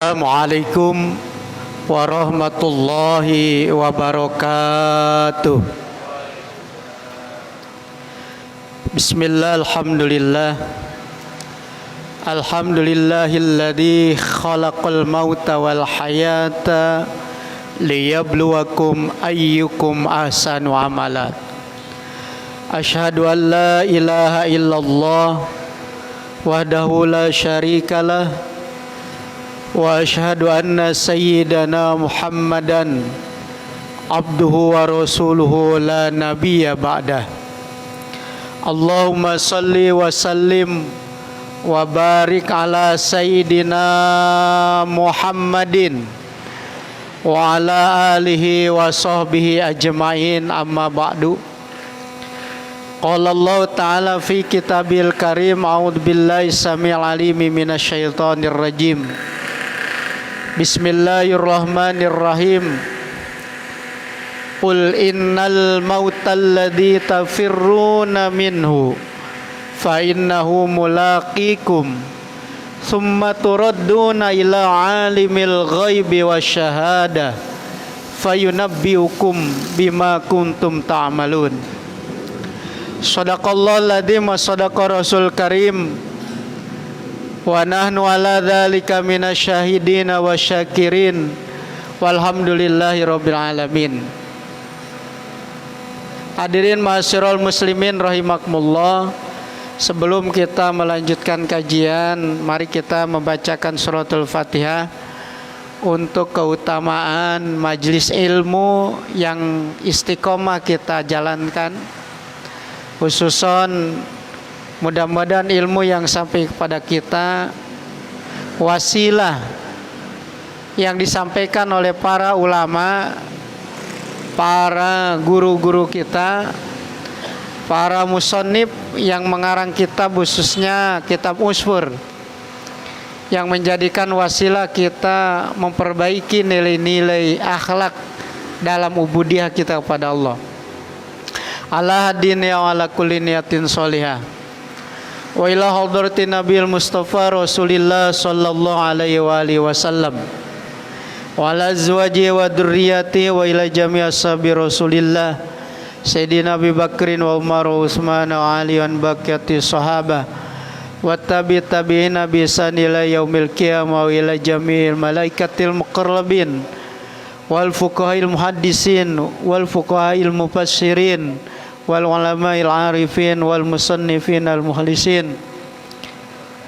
Assalamualaikum warahmatullahi wabarakatuh. Bismillah, alhamdulillah. Alhamdulillahilladzi khalaqal mauta wal hayata liyabluwakum ayyukum ahsanu amala. Asyhadu an la ilaha illallah wahdahu la syarikalah wa asyhadu anna sayyidana Muhammadan abduhu wa rasuluhu la nabiyya ba'dah. Allahumma salli wa sallim wa barik ala sayyidina Muhammadin wa ala alihi wa sahbihi ajma'in, amma ba'du. Qala Allah ta'ala fi kitabil karim, a'udzu billahi samii'il alim minasyaitonir rajim. Bismillahirrahmanirrahim. Qul innal mautal ladzi tafirruna minhu fa innahu mulaqikum thumma turadduna ila alimil ghaibi wasyahada fayunabbiukum bima kuntum ta'malun. Shadaqallahul adzim wa shadaqa rasul karim. Wa nahnu ala dzalika minasyahidina wasyakirin walhamdulillahi rabbil alamin. Hadirin ma'asyiral muslimin rahimakumullah, sebelum kita melanjutkan kajian, mari kita membacakan suratul Fatihah untuk keutamaan majelis ilmu yang istiqomah kita jalankan, khususon mudah-mudahan ilmu yang sampai kepada kita wasilah yang disampaikan oleh para ulama, para guru-guru kita, para musannif yang mengarang kitab, khususnya kitab Usfur, yang menjadikan wasilah kita memperbaiki nilai-nilai akhlak dalam ubudiyah kita kepada Allah. Ala hadin ya ala kulli niyatin sholihah. Wa ila hadratin Nabil Mustafa Rasulillah sallallahu alaihi wa alihi wasallam wa ala azwaji wa dzurriyyati wa ila jami' ashabi Rasulillah Sayyidina Abi Bakrin wa Umar wa Utsman wa Ali wa baqiyati sahabah wa tabi'ina bi ihsan ila yaumil qiyamah wa ila jami'il malaikatil muqarrabin wal fuqaha'il muhaddisin wal fuqaha'il mufassirin wal ulama'il arifin wal musannifin al mukhlisin,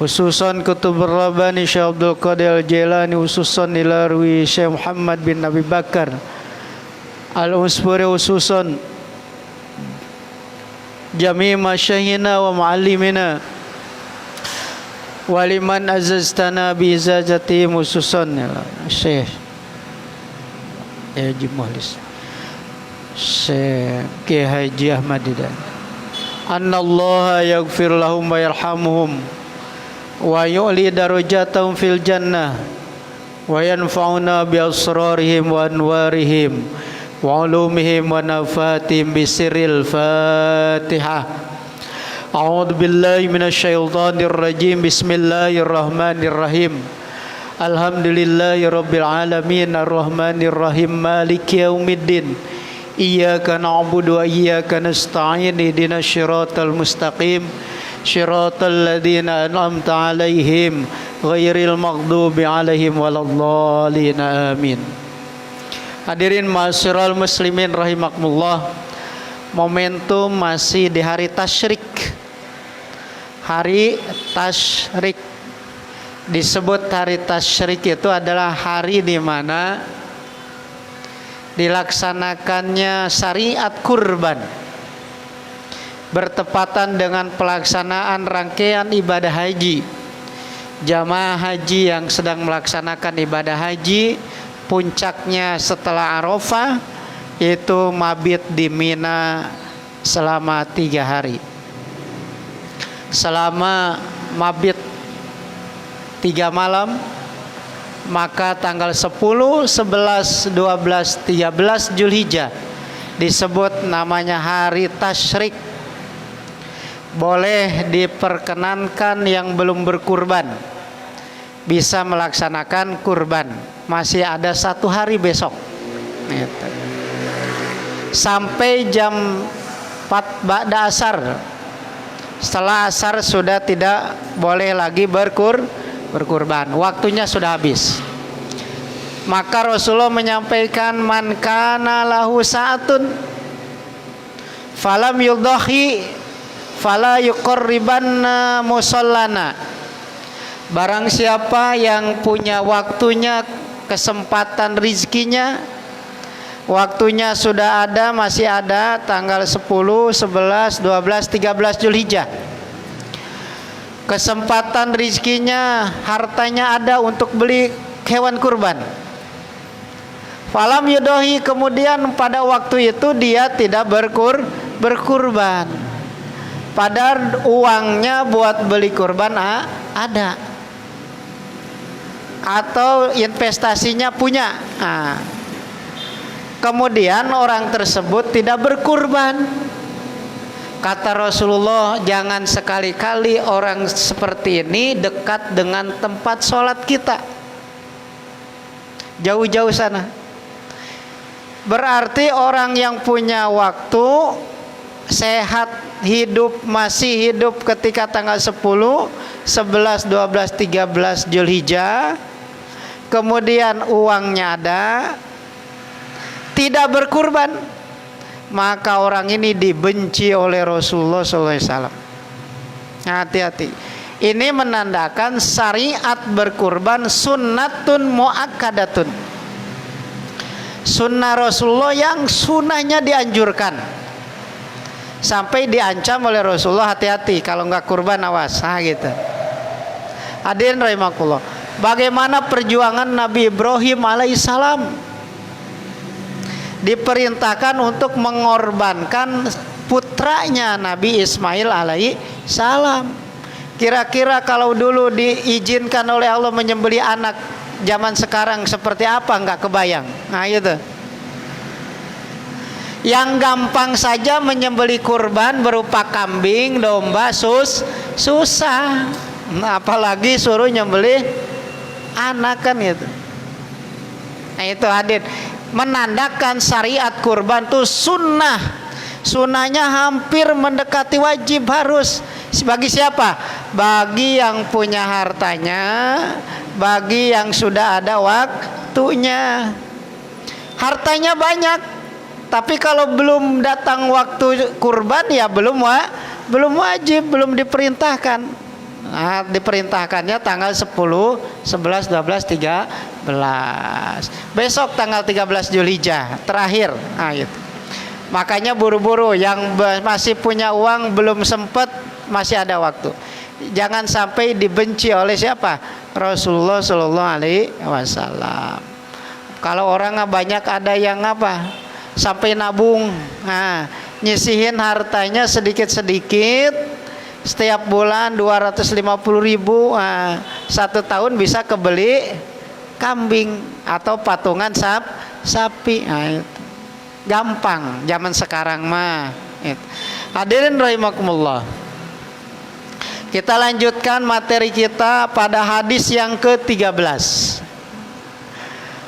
khususan kutubur rabbani Syekh Abdul Qadir Al-Jailani, khususan ilarwi Syekh Muhammad bin Abi Bakar Al-Usfuri, khususan jami' masyaykhina wa muallimina waliman azaztana bi izazati, khususan Syekh Haji Muhlis Syekh Haji Ahmad Didan. Annallaha yaghfir lahum wa yarhamuhum wa yu'li darajatahum fil jannah wa yanfa'una bi asrarihim wa anwarihim wa ulumihim wa nafatihim bi sirril Fatihah. A'udzu billahi minasyaitonir rajim. Bismillahirrahmanirrahim. Alhamdulillahi rabbil alamin arrahmanir rahim maliki yaumiddin. Iyyaka na'budu wa iyyaka nasta'in ihdinas siratal mustaqim siratal ladzina an'amta 'alaihim ghairil maghdubi 'alaihim waladdallin amin. Hadirin ma'asyiral muslimin rahimakumullah, momentum masih di hari tasyrik. Hari tasyrik disebut hari tasyrik itu adalah hari di mana dilaksanakannya syariat kurban, bertepatan dengan pelaksanaan rangkaian ibadah haji. Jamaah haji yang sedang melaksanakan ibadah haji, puncaknya setelah Arafah itu mabit di Mina selama 3 hari. Selama mabit 3 malam, maka tanggal 10, 11, 12, 13 Zulhijjah disebut namanya hari tasyrik. boleh diperkenankan yang belum berkurban bisa melaksanakan kurban. Masih ada 1 hari besok. Gitu. Sampai jam 4 ba'da asar. Setelah asar sudah tidak boleh lagi berkurban. Waktunya sudah habis. Maka Rasulullah menyampaikan, man kana lahu sa'atun falam yudhi fala yuqarribanna musallana. Barang siapa yang punya waktunya, kesempatan rizkinya, waktunya sudah ada, masih ada tanggal 10, 11, 12, 13 Zulhijjah. Kesempatan rizkinya, hartanya ada untuk beli hewan kurban. Falam yudohi, kemudian pada waktu itu dia tidak berkurban. Padahal uangnya buat beli kurban ada. Atau investasinya punya. Kemudian orang tersebut tidak berkurban. Kata Rasulullah, jangan sekali-kali orang seperti ini dekat dengan tempat sholat kita. Jauh-jauh sana. Berarti orang yang punya waktu, sehat, hidup, masih hidup ketika tanggal 10, 11, 12, 13 Zulhijjah, kemudian uangnya ada, tidak berkurban, maka orang ini dibenci oleh Rasulullah SAW. Hati-hati. Ini menandakan syariat berkurban sunnatun muakkadatun. Sunnah Rasulullah yang sunnahnya dianjurkan. Sampai diancam oleh Rasulullah, hati-hati kalau nggak kurban awas. Gitu. Hadirin rahimakumullah. Bagaimana perjuangan Nabi Ibrahim alaihissalam? Diperintahkan untuk mengorbankan putranya Nabi Ismail alaihissalam. Kira-kira kalau dulu diizinkan oleh Allah menyembelih anak, zaman sekarang seperti apa, nggak kebayang. Nah itu. Yang gampang saja menyembelih kurban berupa kambing, domba, susah. Nah, apalagi suruh nyembelih anak kan itu. Nah itu hadir. Menandakan syariat kurban itu sunnah. Sunnahnya hampir mendekati wajib, harus. Bagi siapa? Bagi yang punya hartanya, bagi yang sudah ada waktunya. Hartanya banyak, tapi kalau belum datang waktu kurban ya belum wajib, belum diperintahkan. Nah, diperintahkannya tanggal 10, 11, 12, 13. Besok tanggal 13 Zulhijjah terakhir. Nah, itu. Makanya buru-buru, yang masih punya uang belum sempat, masih ada waktu. Jangan sampai dibenci oleh siapa? Rasulullah Shallallahu Alaihi Wasallam. Kalau orang banyak ada yang sampai nabung, nyisihin hartanya sedikit-sedikit, setiap bulan 250.000, 1 tahun bisa kebeli kambing atau patungan sapi. Itu gampang zaman sekarang mah. Hadirin rahimakumullah. Kita lanjutkan materi kita pada hadis yang ke-13.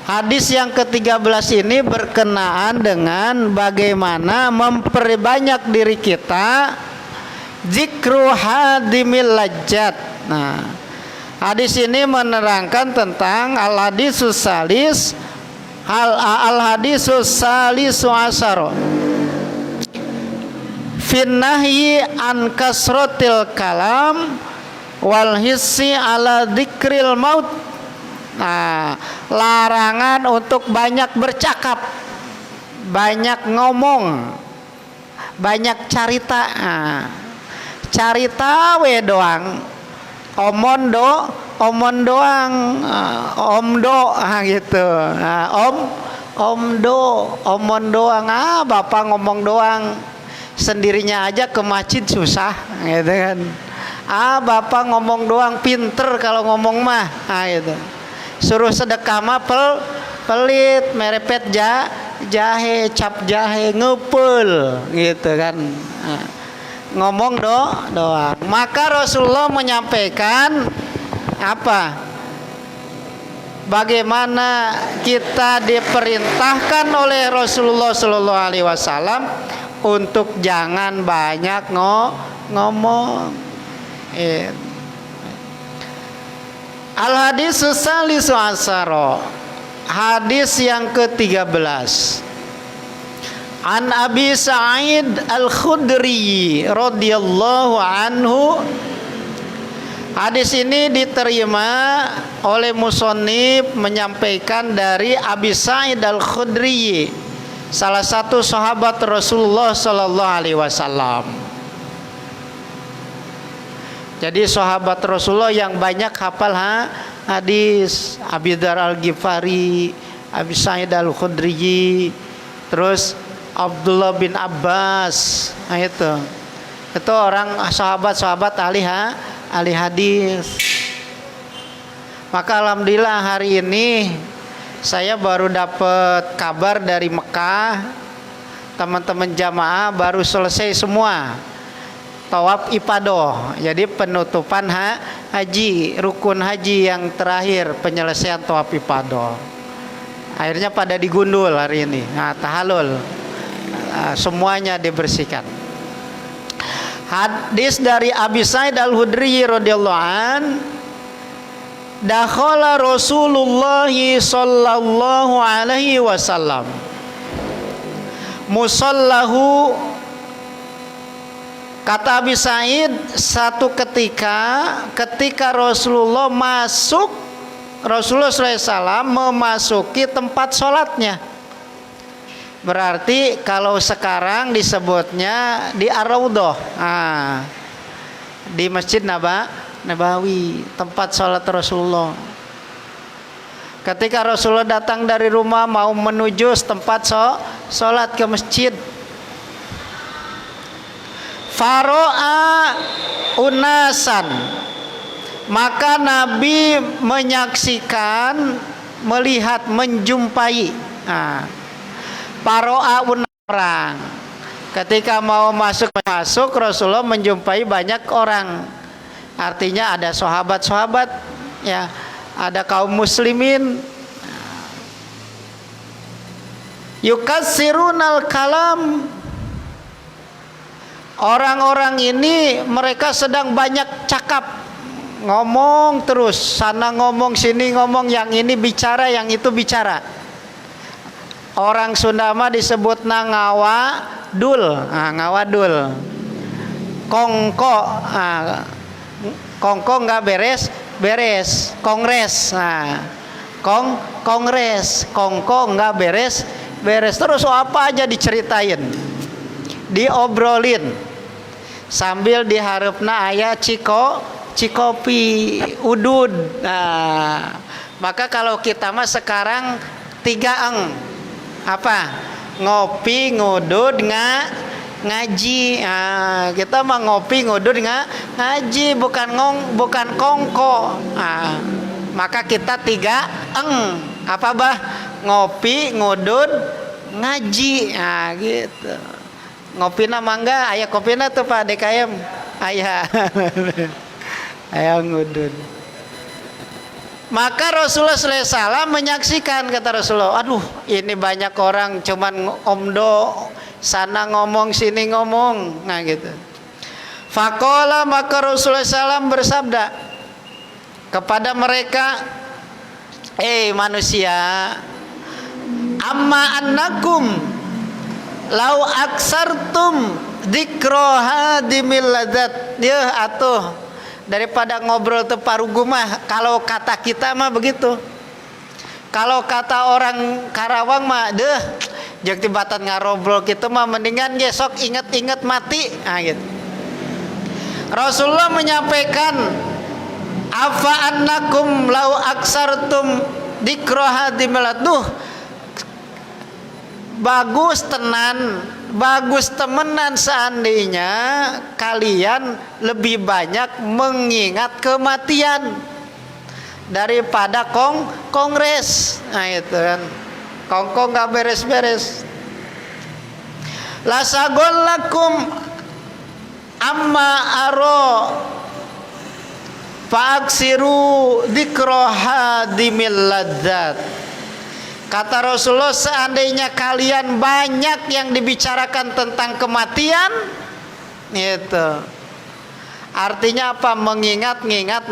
Hadis yang ke-13 ini berkenaan dengan bagaimana memperbanyak diri kita zikru hadimil lajjat. Nah, hadis ini menerangkan tentang al-hadisus salis al-hadisus salisu asyara finnahyi an kasrotil kalam wal hissi ala dzikril maut. Nah, larangan untuk banyak bercakap, banyak ngomong, banyak carita. Carita we doang, omon doang, omdo gitu. Omon doang. Bapak ngomong doang. Sendirinya aja ke masjid susah, gitu kan. Bapak ngomong doang, pinter kalau ngomong mah, gitu. Suruh sedekah mah pelit, merepet jahe, cap jahe, ngepul, gitu kan. Ngomong doang. Maka Rasulullah menyampaikan apa? bagaimana kita diperintahkan oleh Rasulullah Sallallahu Alaihi Wasallam untuk jangan banyak ngomong. Al hadis salisu asaro, hadis yang ke-13. An Abi Sa'id Al-Khudri radhiyallahu anhu. Hadis ini diterima oleh musannif menyampaikan dari Abi Sa'id Al-Khudri, salah satu sahabat Rasulullah sallallahu alaihi wasallam. Jadi sahabat Rasulullah yang banyak hafal hadis, Abi Dzar Al-Ghifari, Abi Sa'id Al-Khudri, terus Abdullah bin Abbas. Nah itu orang sahabat-sahabat ahli hadis. Maka alhamdulillah hari ini saya baru dapat kabar dari Mekah, teman-teman jamaah baru selesai semua tawaf ifadah. Jadi penutupan haji, rukun haji yang terakhir, penyelesaian tawaf ifadah. Akhirnya pada digundul hari ini. Nah, tahallul. Semuanya dibersihkan. Hadis dari Abi Sa'id Al-Khudri radhiyallahu an, dakhala Rasulullah sallallahu alaihi wasallam musallahu. Kata Abi Sa'id, satu ketika Rasulullah SAW memasuki tempat sholatnya. Berarti kalau sekarang disebutnya di Ar-Raudhah, di Masjid Nabawi, tempat sholat Rasulullah. Ketika Rasulullah datang dari rumah mau menuju tempat sholat ke masjid, faro'a unasan, maka Nabi menyaksikan, melihat, menjumpai. Faro'a orang, ketika mau masuk Rasulullah menjumpai banyak orang. Artinya ada sahabat-sahabat, ya, ada kaum muslimin. Yukassirunal kalam, orang-orang ini mereka sedang banyak cakap, ngomong terus, sana ngomong, sini ngomong, yang ini bicara, yang itu bicara. Orang Sunda mah disebut ngawadul, ngawadul. Kongko, kongko nggak beres, kongres. Kongres, kongko nggak beres. Terus apa aja diceritain, diobrolin, sambil diharapna aya cikopi, udud. Maka kalau kita mah sekarang 3 apa? Ngopi, ngudud, ngaji. Kita mah ngopi, ngudud, ngaji, bukan kongko. Maka kita 3 apa bah? Ngopi, ngudud, ngaji. Gitu. Ngopina mangga, aya kopina tuh Pak DKM. Aya. Aya ngudud. Maka Rasulullah SAW menyaksikan, kata Rasulullah, aduh ini banyak orang cuman omdo, sana ngomong sini ngomong, nah gitu. Faqala, maka Rasulullah SAW bersabda kepada mereka, manusia, amma annakum lau aksartum dzikroha dimilladzat. Ya atuh, daripada ngobrol teu parugumah, kalau kata kita mah begitu. Kalau kata orang Karawang mah deuh jeung tibatan ngarobrol kitu mah mendingan ge sok inget-inget mati. Gitu. Rasulullah menyampaikan, afa annakum lau aksartum dzikra hadimalat. Bagus temenan seandainya kalian lebih banyak mengingat kematian daripada kongres. Nah itu kan, kongko nggak beres-beres. Lasagollakum amma aro Fa'aksiru dzikra hadimil ladzat. Kata Rasulullah, seandainya kalian banyak yang dibicarakan tentang kematian, itu artinya apa? Mengingat-ingat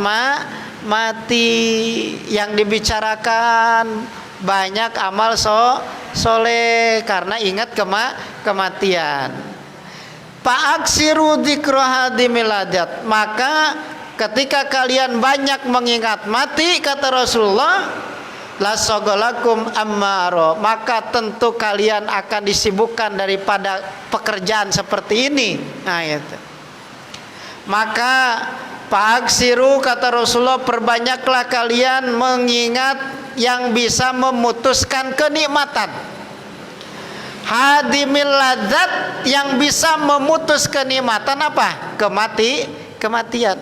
mati. Yang dibicarakan banyak amal soleh karena ingat kematian. Fa'aksiru dzikra hadimil ladzat. Maka ketika kalian banyak mengingat mati, kata Rasulullah, la sogolakum ammaro, maka tentu kalian akan disibukkan daripada pekerjaan seperti ini. Nah itu. Maka fa'aksiru, kata Rasulullah, perbanyaklah kalian mengingat yang bisa memutuskan kenikmatan. Hadimil ladzat, yang bisa memutus kenikmatan apa? Kematian.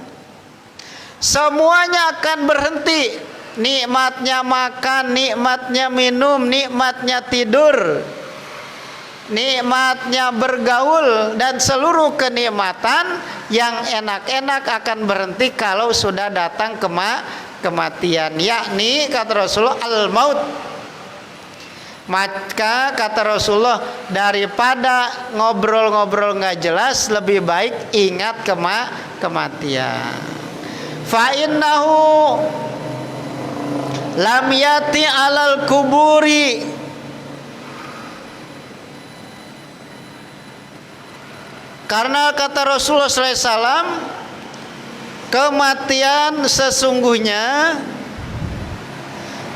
Semuanya akan berhenti. Nikmatnya makan, nikmatnya minum, nikmatnya tidur, nikmatnya bergaul, dan seluruh kenikmatan yang enak-enak akan berhenti kalau sudah datang kematian, yakni kata Rasulullah al-maut. Maka kata Rasulullah, daripada ngobrol-ngobrol nggak jelas, lebih baik ingat kematian. Fa innahu lam yati alal kuburi, karena kata Rasulullah SAW, kematian sesungguhnya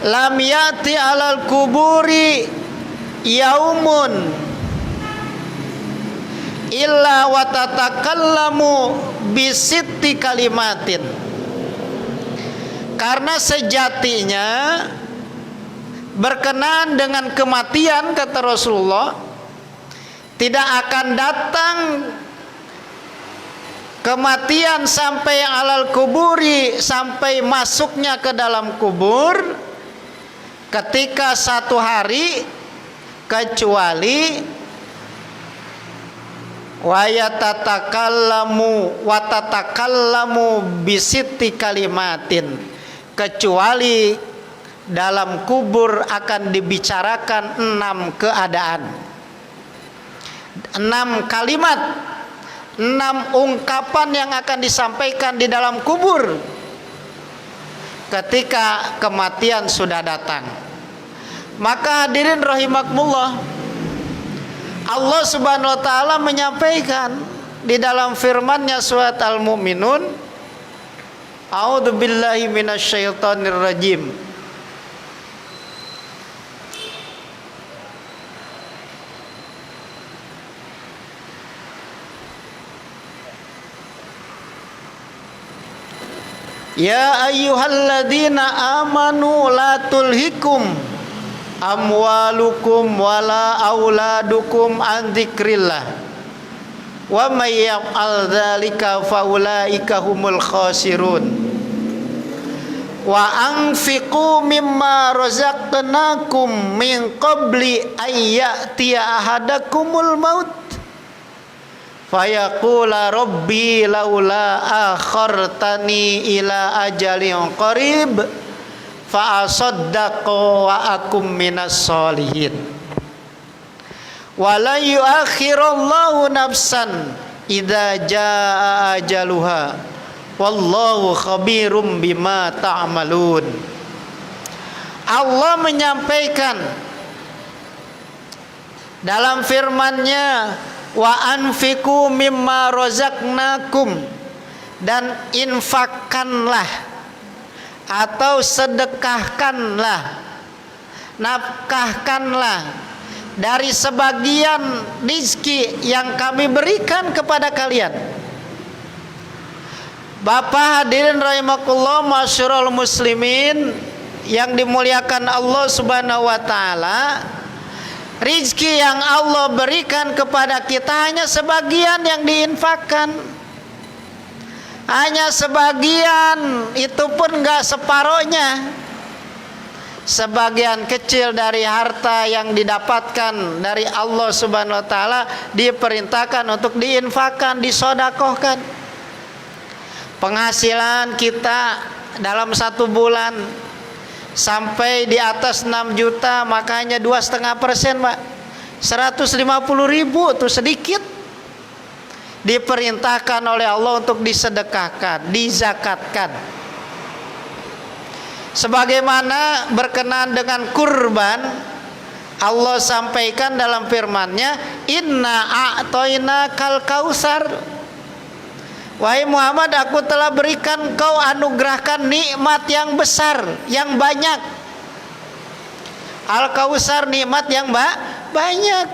lam yati alal kuburi yaumun illa wa tatakallamu bisitti kalimatin. Karena sejatinya berkenaan dengan kematian, kata Rasulullah, tidak akan datang kematian sampai alal kuburi, sampai masuknya ke dalam kubur, ketika satu hari, kecuali wa tatakallamu bisitti kalimatin, kecuali dalam kubur akan dibicarakan 6 keadaan, 6 kalimat, 6 ungkapan yang akan disampaikan di dalam kubur ketika kematian sudah datang. Maka hadirin rahimakumullah, Allah Subhanahu wa taala menyampaikan di dalam firman-Nya surat Al-Mu'minun, A'udzu billahi minasyaitonir rajim. Ya ayyuhalladzina amanu la tulhikum amwalukum wala auladukum an dzikrillah wa may yaf'al dzalika faulaika humul khasirun. Wa anfiqu mimma razaqnakum min qabli ay ya'tiya ahadakumul maut fayaqula rabbi laula akhartani ila ajalin qarib fa asaddaqu wa akum minas solihin. Wa la yuakhirallahu nafsan idza jaa ajaluha wallahu khabirum bima ta'malun. Allah menyampaikan dalam firman-Nya, wa anfiqu mimma razaqnakum, dan infakkanlah atau sedekahkanlah, nafkahkanlah dari sebagian rizki yang kami berikan kepada kalian. Bapak hadirin rahimakumullah, masyarul muslimin yang dimuliakan Allah Subhanahu wa taala, rizki yang Allah berikan kepada kita hanya sebagian yang diinfakkan, hanya sebagian, itu pun enggak separohnya. Sebagian kecil dari harta yang didapatkan dari Allah Subhanahu wa taala diperintahkan untuk diinfakkan, disodakohkan. penghasilan kita dalam 1 bulan sampai di atas 6 juta, maka hanya 2,5%, Pak. 150.000 itu sedikit. Diperintahkan oleh Allah untuk disedekahkan, dizakatkan. Sebagaimana berkenaan dengan kurban, Allah sampaikan dalam firman-Nya, "Inna a'toina kal kausar." Wahai Muhammad, aku telah berikan kau, anugerahkan nikmat yang besar, yang banyak. Al-Kausar, nikmat yang banyak.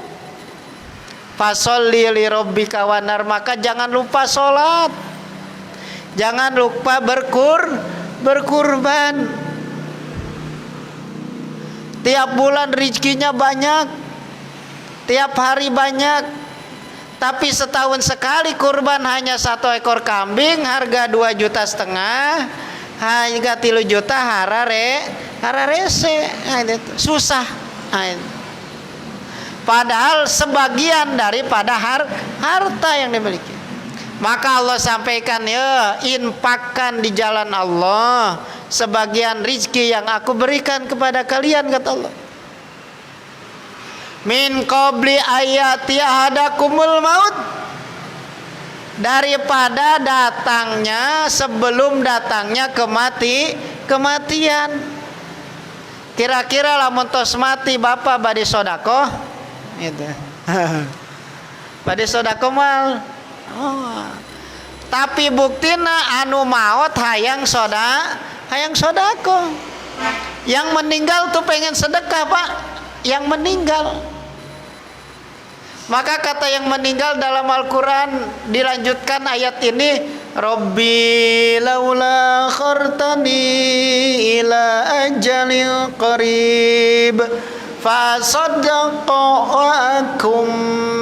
Fasholli li rabbika wanar, maka jangan lupa sholat, jangan lupa berkurban. Tiap bulan rezekinya banyak, tiap hari banyak. Tapi setahun sekali kurban hanya 1 ekor kambing, harga 2,5 juta, harga 3 juta, hararese, susah. Padahal sebagian daripada harta yang dimiliki. Maka Allah sampaikan, ya, infakkan di jalan Allah sebagian rizki yang aku berikan kepada kalian, kata Allah. Min qabli ayati ahadakumul maut, daripada datangnya, sebelum datangnya kematian. Kira-kira lamun tos mati bapak bade sodako gitu. Bade sodako mal. Oh. Tapi buktina anu maot hayang sodako. Yang meninggal tuh pengen sedekah, Pak. Yang meninggal. Maka kata yang meninggal dalam Al-Quran, dilanjutkan ayat ini, Rabbi laula khartani ila ajalil qarib fasaddaqa wa akum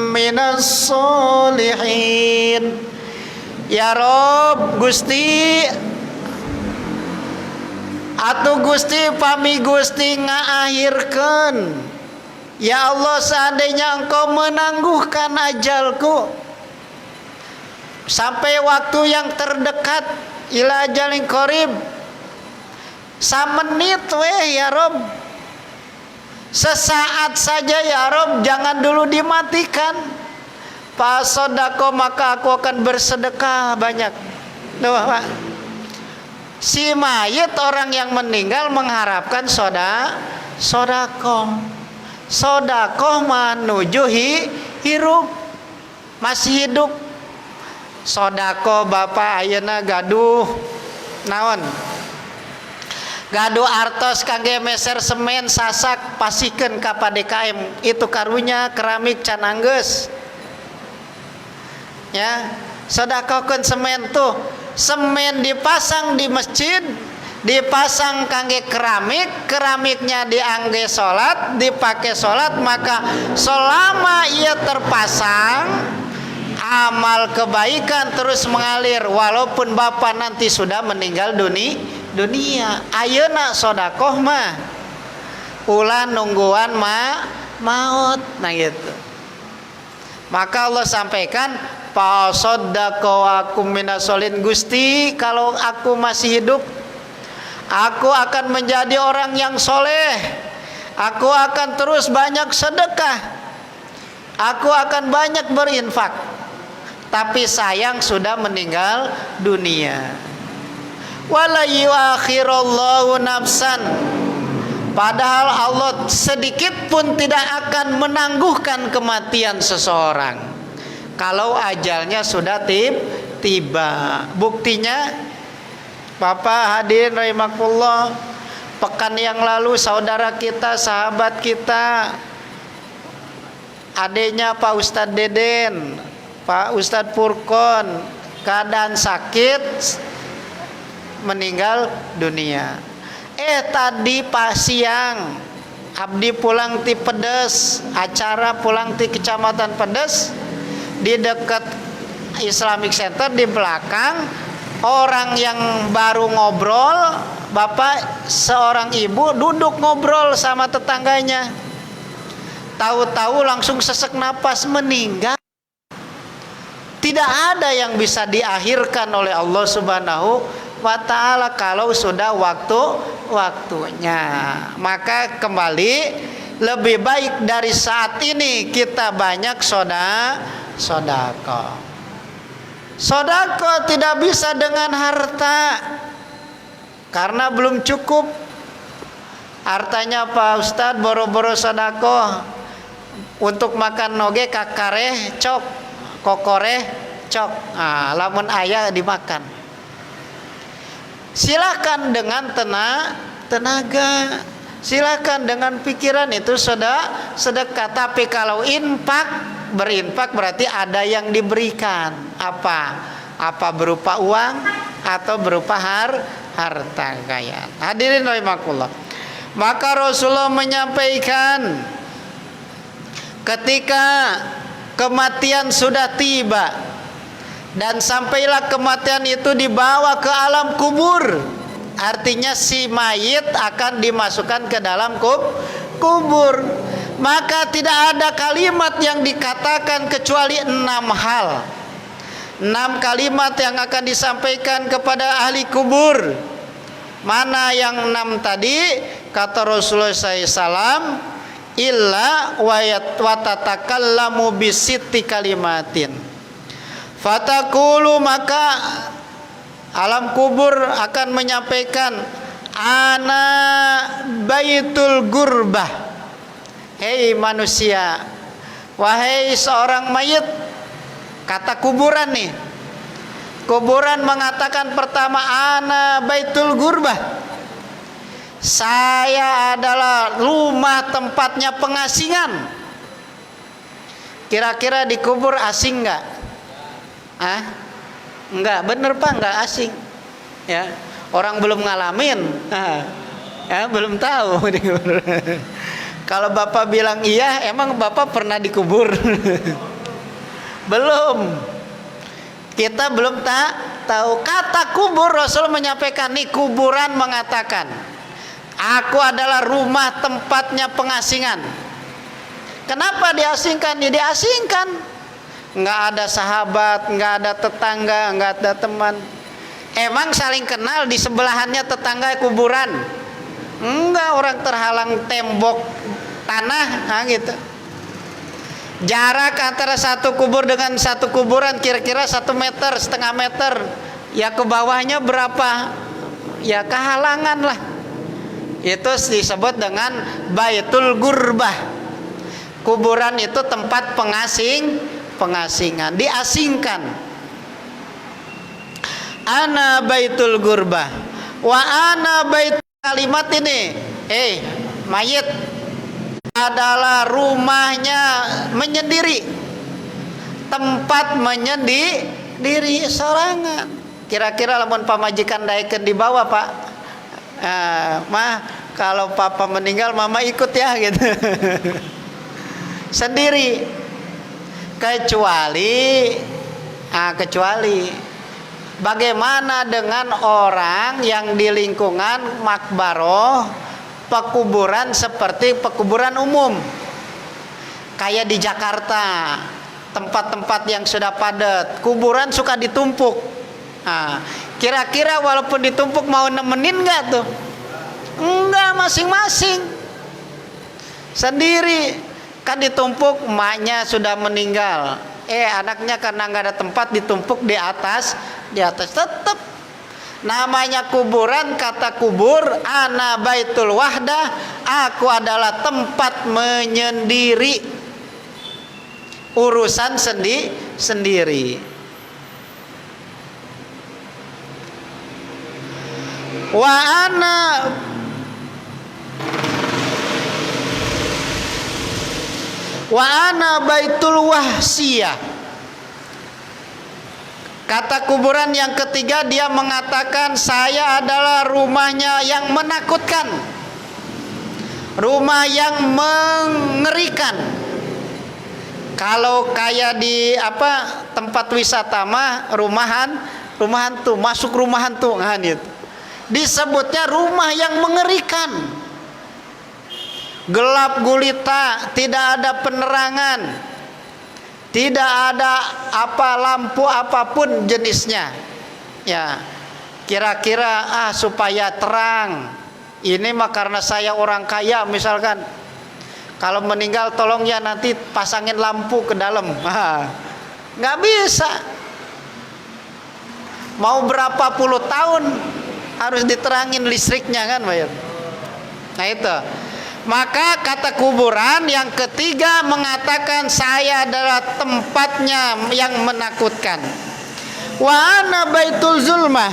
minas solihin. Ya Rob, Gusti, atuh Gusti pami Gusti ngaakhirkeun. Ya Allah, seandainya Engkau menangguhkan ajalku sampai waktu yang terdekat, ila ajalin qarib, samenit weh ya Rob, sesaat saja ya Rob, jangan dulu dimatikan. Fasodako, maka aku akan bersedekah banyak. Tuh, Pak. Si mayit, orang yang meninggal, mengharapkan sodako. Sodakoh menuju hirup, masih hidup. Sodakoh bapak ayeuna gaduh naon, gaduh artos kangge meser semen sasak pasikeun ka PDKM, itu karunya keramik can anggeus ya. Sodakohkeun semen tuh, semen dipasang di masjid, dipasang kangge keramiknya diangge sholat, dipakai sholat, maka selama ia terpasang, amal kebaikan terus mengalir walaupun bapak nanti sudah meninggal dunia. Ayeuna sodakoh mah ulah nungguan maut, nah gitu. Maka Allah sampaikan, fasoddaqo akum minasolin, Gusti kalau aku masih hidup, aku akan menjadi orang yang soleh. Aku akan terus banyak sedekah. Aku akan banyak berinfak. Tapi sayang sudah meninggal dunia. Wala yuakhirullahu nafsan, padahal Allah sedikit pun tidak akan menangguhkan kematian seseorang kalau ajalnya sudah tiba. Buktinya, Bapak hadirin rahimakumullah, pekan yang lalu saudara kita, sahabat kita, adenya Pak Ustadz Deden, Pak Ustadz Purkon, keadaan sakit, meninggal dunia. Tadi pas siang abdi pulang ti Pedes, acara pulang ti Kecamatan Pedes, di dekat Islamic Center di belakang, orang yang baru ngobrol, bapak seorang ibu duduk ngobrol sama tetangganya, tahu-tahu langsung sesek napas meninggal. Tidak ada yang bisa diakhirkan oleh Allah Subhanahu wa ta'ala kalau sudah waktunya. Maka kembali, lebih baik dari saat ini kita banyak sodako. Sodako tidak bisa dengan harta, karena belum cukup. Hartanya Pak Ustadz boro-boro sodako untuk makan noge kakareh cok, kokoreh cok, lamun ayah dimakan. Silakan dengan tenaga, silakan dengan pikiran, itu sedekah. Tapi kalau berinfak berarti ada yang diberikan. Apa berupa uang atau berupa harta kekayaan. Hadirin rahimakumullah. Maka Rasulullah menyampaikan, ketika kematian sudah tiba dan sampailah kematian itu dibawa ke alam kubur, artinya si mayit akan dimasukkan ke dalam kubur, maka tidak ada kalimat yang dikatakan kecuali 6 hal. 6 kalimat yang akan disampaikan kepada ahli kubur. Mana yang 6 tadi? Kata Rasulullah SAW, illa wa tatakallamu bisitti kalimatin. Fatakulu, maka alam kubur akan menyampaikan, ana baitul gurbah. Hei manusia, wahai seorang mayit. Kata kuburan nih, kuburan mengatakan pertama, ana baitul gurbah, saya adalah rumah tempatnya pengasingan. Kira-kira dikubur asing nggak? Enggak, bener Pak, enggak asing. Ya, orang belum ngalamin, belum tahu. Kalau Bapak bilang iya, emang Bapak pernah dikubur? Belum. Kita belum tahu. Kata kubur, Rasul menyampaikan nih, kuburan mengatakan, aku adalah rumah tempatnya pengasingan. Kenapa diasingkan? Ya diasingkan. Nggak ada sahabat, nggak ada tetangga, nggak ada teman. Emang saling kenal di sebelahannya tetangga kuburan? Enggak, orang terhalang tembok tanah, gitu. Jarak antara satu kubur dengan satu kuburan kira-kira 1,5 meter. Ya ke bawahnya berapa? Ya kehalangan lah. Itu disebut dengan baitul gurbah. Kuburan itu tempat pengasingan, diasingkan. Ana baitul gurbah wa ana baitul, kalimat ini, mayit adalah rumahnya menyendiri, tempat menyendiri sorangan. Kira-kira lamun pamajikan daekeun di bawah, Pak, mah kalau papa meninggal mama ikut ya, gitu. Sendiri. Kecuali bagaimana dengan orang yang di lingkungan makbaroh, pekuburan seperti pekuburan umum, kayak di Jakarta, tempat-tempat yang sudah padat, kuburan suka ditumpuk. Kira-kira walaupun ditumpuk mau nemenin nggak tuh? Enggak, masing-masing sendiri. Kan ditumpuk, emaknya sudah meninggal, anaknya karena nggak ada tempat ditumpuk di atas tetap namanya kuburan. Kata kubur, ana baitul wahdah, aku adalah tempat menyendiri, urusan sendiri. Wa ana baitul wahsiyah. Kata kuburan yang ketiga, dia mengatakan, saya adalah rumahnya yang menakutkan, rumah yang mengerikan. Kalau kayak di tempat wisata mah rumah hantu, masuk rumah hantu kan itu. Disebutnya rumah yang mengerikan. Gelap gulita, tidak ada penerangan. Tidak ada apa lampu apapun jenisnya. Ya, kira-kira supaya terang. Ini mah karena saya orang kaya misalkan. Kalau meninggal tolong ya nanti pasangin lampu ke dalam. Nggak bisa. Mau berapa puluh tahun harus diterangin listriknya kan, Bayar. Nah itu. Maka kata kuburan yang ketiga mengatakan saya adalah tempatnya yang menakutkan. Wa ana baitul zulmah.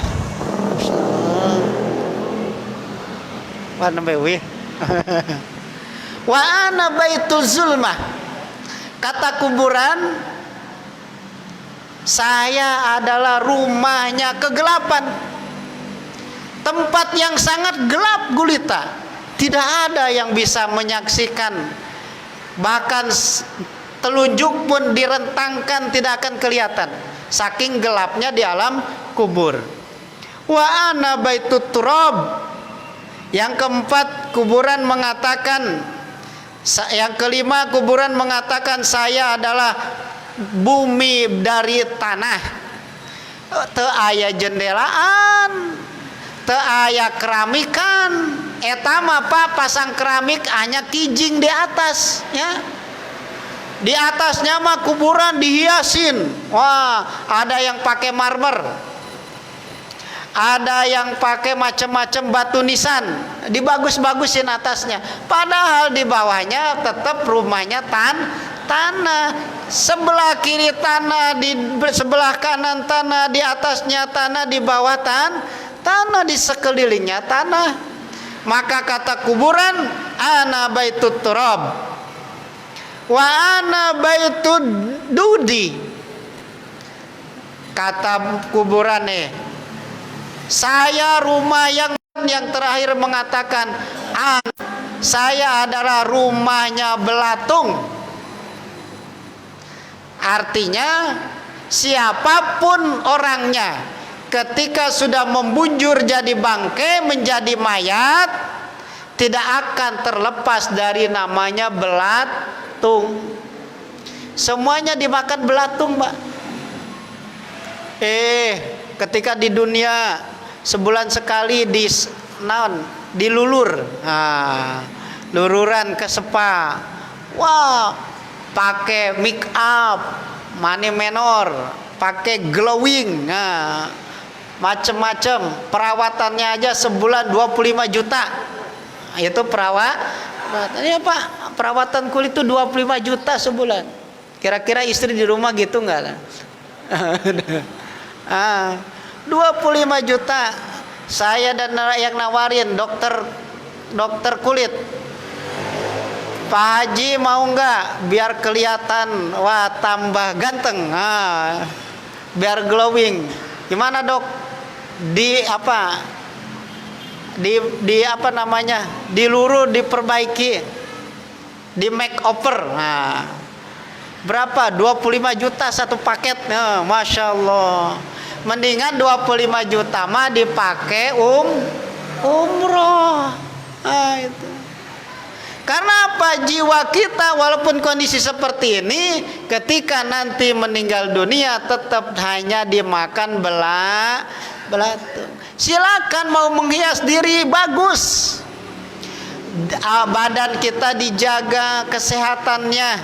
Wa ana baiwi. Wa ana baitul zulmah. Kata kuburan, saya adalah rumahnya kegelapan. Tempat yang sangat gelap gulita. Tidak ada yang bisa menyaksikan. Bahkan telunjuk pun direntangkan tidak akan kelihatan. Saking gelapnya di alam kubur. Wa ana baitut turab. Yang keempat kuburan mengatakan, yang kelima kuburan mengatakan saya adalah bumi dari tanah. Teu aya jendelaan, teu aya keramikan. Eta mah Pak pasang keramik hanya kijing di atas ya. Di atasnya mah kuburan dihiasin. Wah, ada yang pakai marmer. Ada yang pakai macam-macam batu nisan, dibagus-bagusin atasnya. Padahal di bawahnya tetap rumahnya tanah. Sebelah kiri tanah, di sebelah kanan tanah, di atasnya tanah, di bawah tanah, di sekelilingnya tanah. Maka kata kuburan, ana baitut turab wa ana baitud dudi. Kata kuburan saya rumah yang terakhir mengatakan saya adalah rumahnya belatung. Artinya siapapun orangnya ketika sudah membunjur jadi bangkai, menjadi mayat, tidak akan terlepas dari namanya belatung. Semuanya dimakan belatung, Mbak. Ketika di dunia sebulan sekali dilulur, lururan ke spa. Wah, pakai make up, money menor, pakai glowing, macam-macam. Perawatannya aja sebulan 25 juta. Itu perawatan. Ya Pak, perawatan kulit itu 25 juta sebulan. Kira-kira istri di rumah gitu enggak? 25 juta. Saya dan yang nawarin dokter kulit. Pak Haji mau enggak biar kelihatan wah tambah ganteng, biar glowing. Gimana dok? Di apa namanya? Diluru, diperbaiki, di make over. Berapa? 25 juta satu paket. Masya Allah. Mendingan 25 juta mah dipakai umroh. Itu. Karena apa? Jiwa kita walaupun kondisi seperti ini, ketika nanti meninggal dunia tetap hanya dimakan belatung. Silakan mau menghias diri bagus. Badan kita dijaga kesehatannya.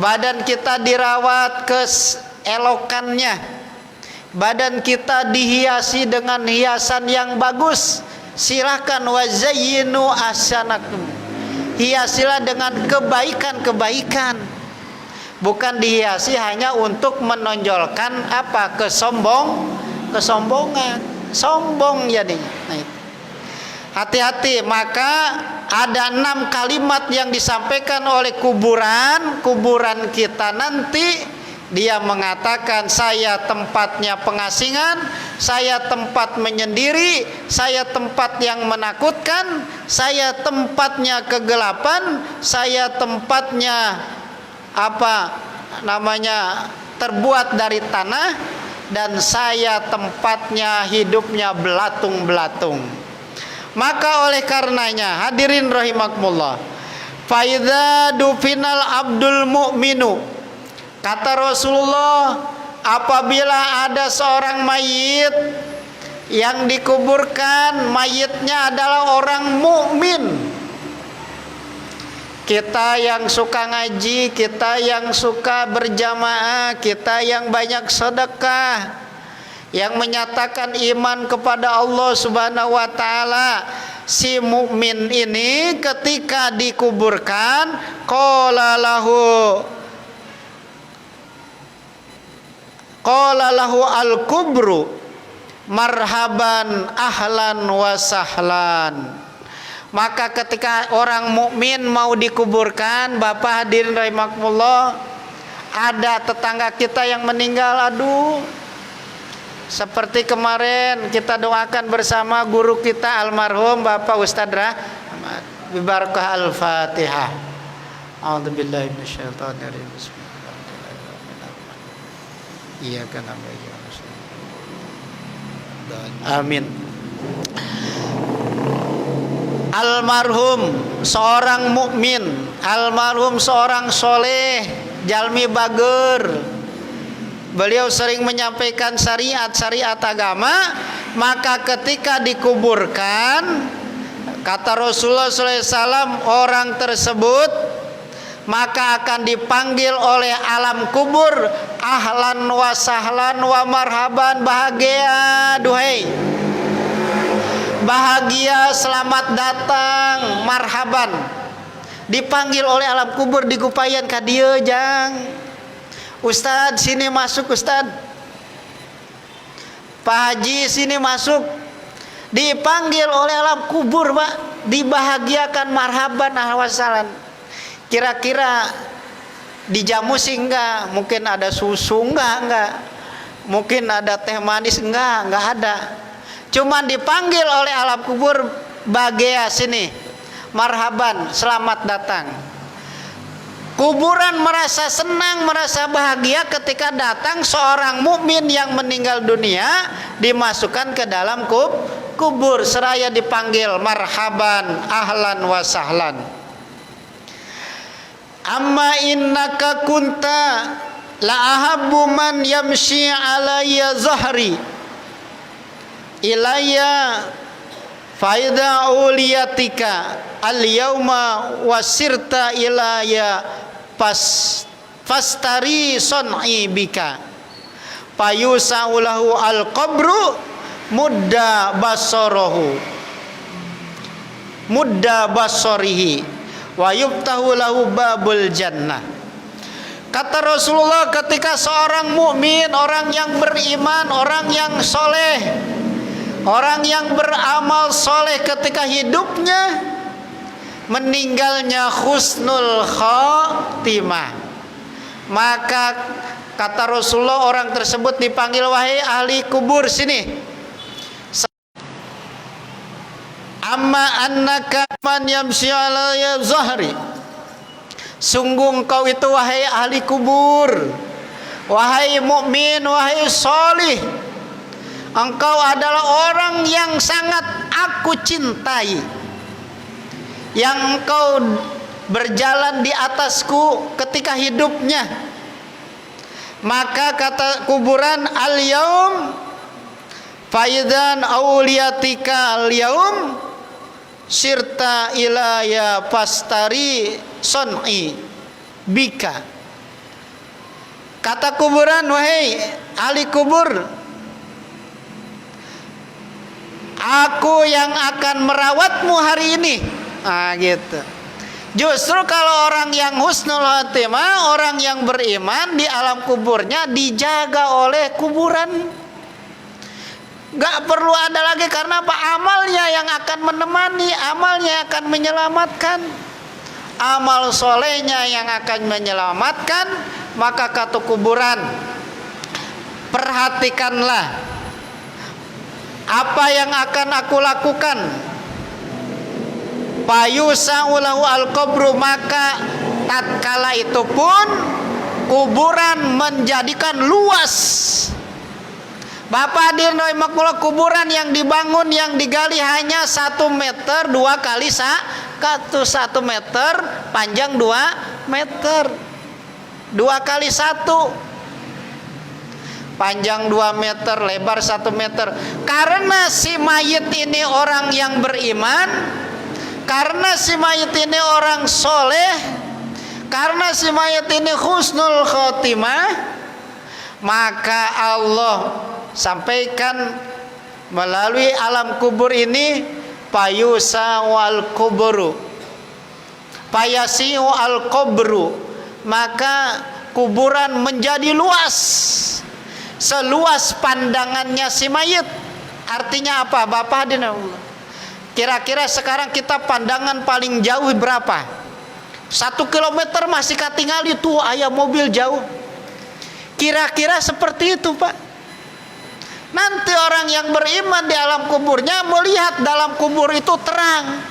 Badan kita dirawat keelokannya. Badan kita dihiasi dengan hiasan yang bagus. Silakan wazayyinu ahsanakum. Hiasilah dengan kebaikan-kebaikan. Bukan dihiasi hanya untuk menonjolkan apa? Kesombongan. Sombong jadinya. Hati-hati, maka ada 6 kalimat yang disampaikan oleh kuburan kita nanti. Dia mengatakan saya tempatnya pengasingan, saya tempat menyendiri, saya tempat yang menakutkan, saya tempatnya kegelapan, saya tempatnya terbuat dari tanah, dan saya tempatnya hidupnya belatung-belatung. Maka oleh karenanya hadirin rahimakumullah, faidza dufinal abdul mu'minu Kata Rasulullah, apabila ada seorang mayit yang dikuburkan, mayitnya adalah orang mukmin. Kita yang suka ngaji, kita yang suka berjamaah, kita yang banyak sedekah, yang menyatakan iman kepada Allah Subhanahu wa taala, si mukmin ini ketika dikuburkan, qala lahu al-kubru marhaban ahlan wa sahlan. Maka ketika orang mukmin mau dikuburkan, Bapak hadirin rahimakumullah, ada tetangga kita yang meninggal, aduh. Seperti kemarin kita doakan bersama guru kita almarhum Bapak Ustadz Rahmat. Bibarakah al-Fatihah. A'udzubillahi minasyaitonir rajim. Iya kan, amin. Almarhum seorang mukmin, almarhum seorang soleh, jalmi bager. Beliau sering menyampaikan syariat agama. Maka ketika dikuburkan, kata Rasulullah SAW, orang tersebut maka akan dipanggil oleh alam kubur, ahlan wa sahlan wa marhaban, bahagia, duhai, bahagia, selamat datang, marhaban. Dipanggil oleh alam kubur, digupayan ka dieu jang. Ustad sini masuk, Ustad. Pak Haji sini masuk. Dipanggil oleh alam kubur, Pak, dibahagiakan, marhaban, ahlan wa sahlan. Kira-kira dijamu sih enggak, mungkin ada susu enggak, mungkin ada teh manis enggak ada. Cuman dipanggil oleh alam kubur, bahagia sini, marhaban, selamat datang. Kuburan merasa senang, merasa bahagia ketika datang seorang mukmin yang meninggal dunia, dimasukkan ke dalam kubur seraya dipanggil marhaban, ahlan wa sahlan. Amma innaka kunta la ahabbu man yamshi alayya zahri ilayya faida uliyatika al yauma wasirta ilayya fastari sun'i bika payusaulahu al qabru mudda basarihi wa yubtahu lahu babul jannah. Kata Rasulullah, ketika seorang mukmin, orang yang beriman, orang yang soleh, orang yang beramal soleh, ketika hidupnya, meninggalnya husnul khotimah, maka kata Rasulullah, orang tersebut dipanggil, wahai ahli kubur sini. Amma annaka man yamshi ala zahri, sungguh engkau itu wahai ahli kubur, wahai mukmin, wahai solih, engkau adalah orang yang sangat aku cintai, yang engkau berjalan di atasku ketika hidupnya. Maka kata kuburan, al yaum faidan auliyatika al yaum sirta ilaya pastari son'i bika. Kata kuburan, wahai ahli kubur, aku yang akan merawatmu hari ini. Gitu. Justru kalau orang yang husnul khotimah, orang yang beriman, di alam kuburnya dijaga oleh kuburan. Gak perlu ada lagi, karena apa? Amalnya yang akan menemani, amalnya akan menyelamatkan, amal solehnya yang akan menyelamatkan. Maka kata kuburan, perhatikanlah apa yang akan aku lakukan. Payusaulahu al-qabru, maka tatkala itu pun kuburan menjadikan luas. Bapak hadirin rahimakumullah, kuburan yang dibangun, yang digali hanya 1 meter 2 kali 1 meter, panjang 2 meter. 2 kali 1, panjang 2 meter, lebar 1 meter. Karena si mayit ini orang yang beriman, karena si mayit ini orang soleh, karena si mayit ini husnul khotimah, maka Allah sampaikan melalui alam kubur ini, payusa wal kuburu, payasiu al kubru, maka kuburan menjadi luas, seluas pandangannya si mayit. Artinya apa Bapak hadirin? Kira-kira sekarang kita pandangan paling jauh berapa? 1 kilometer masih katingal itu aya mobil jauh. Kira-kira seperti itu Pak. Nanti orang yang beriman di alam kuburnya melihat dalam kubur itu terang,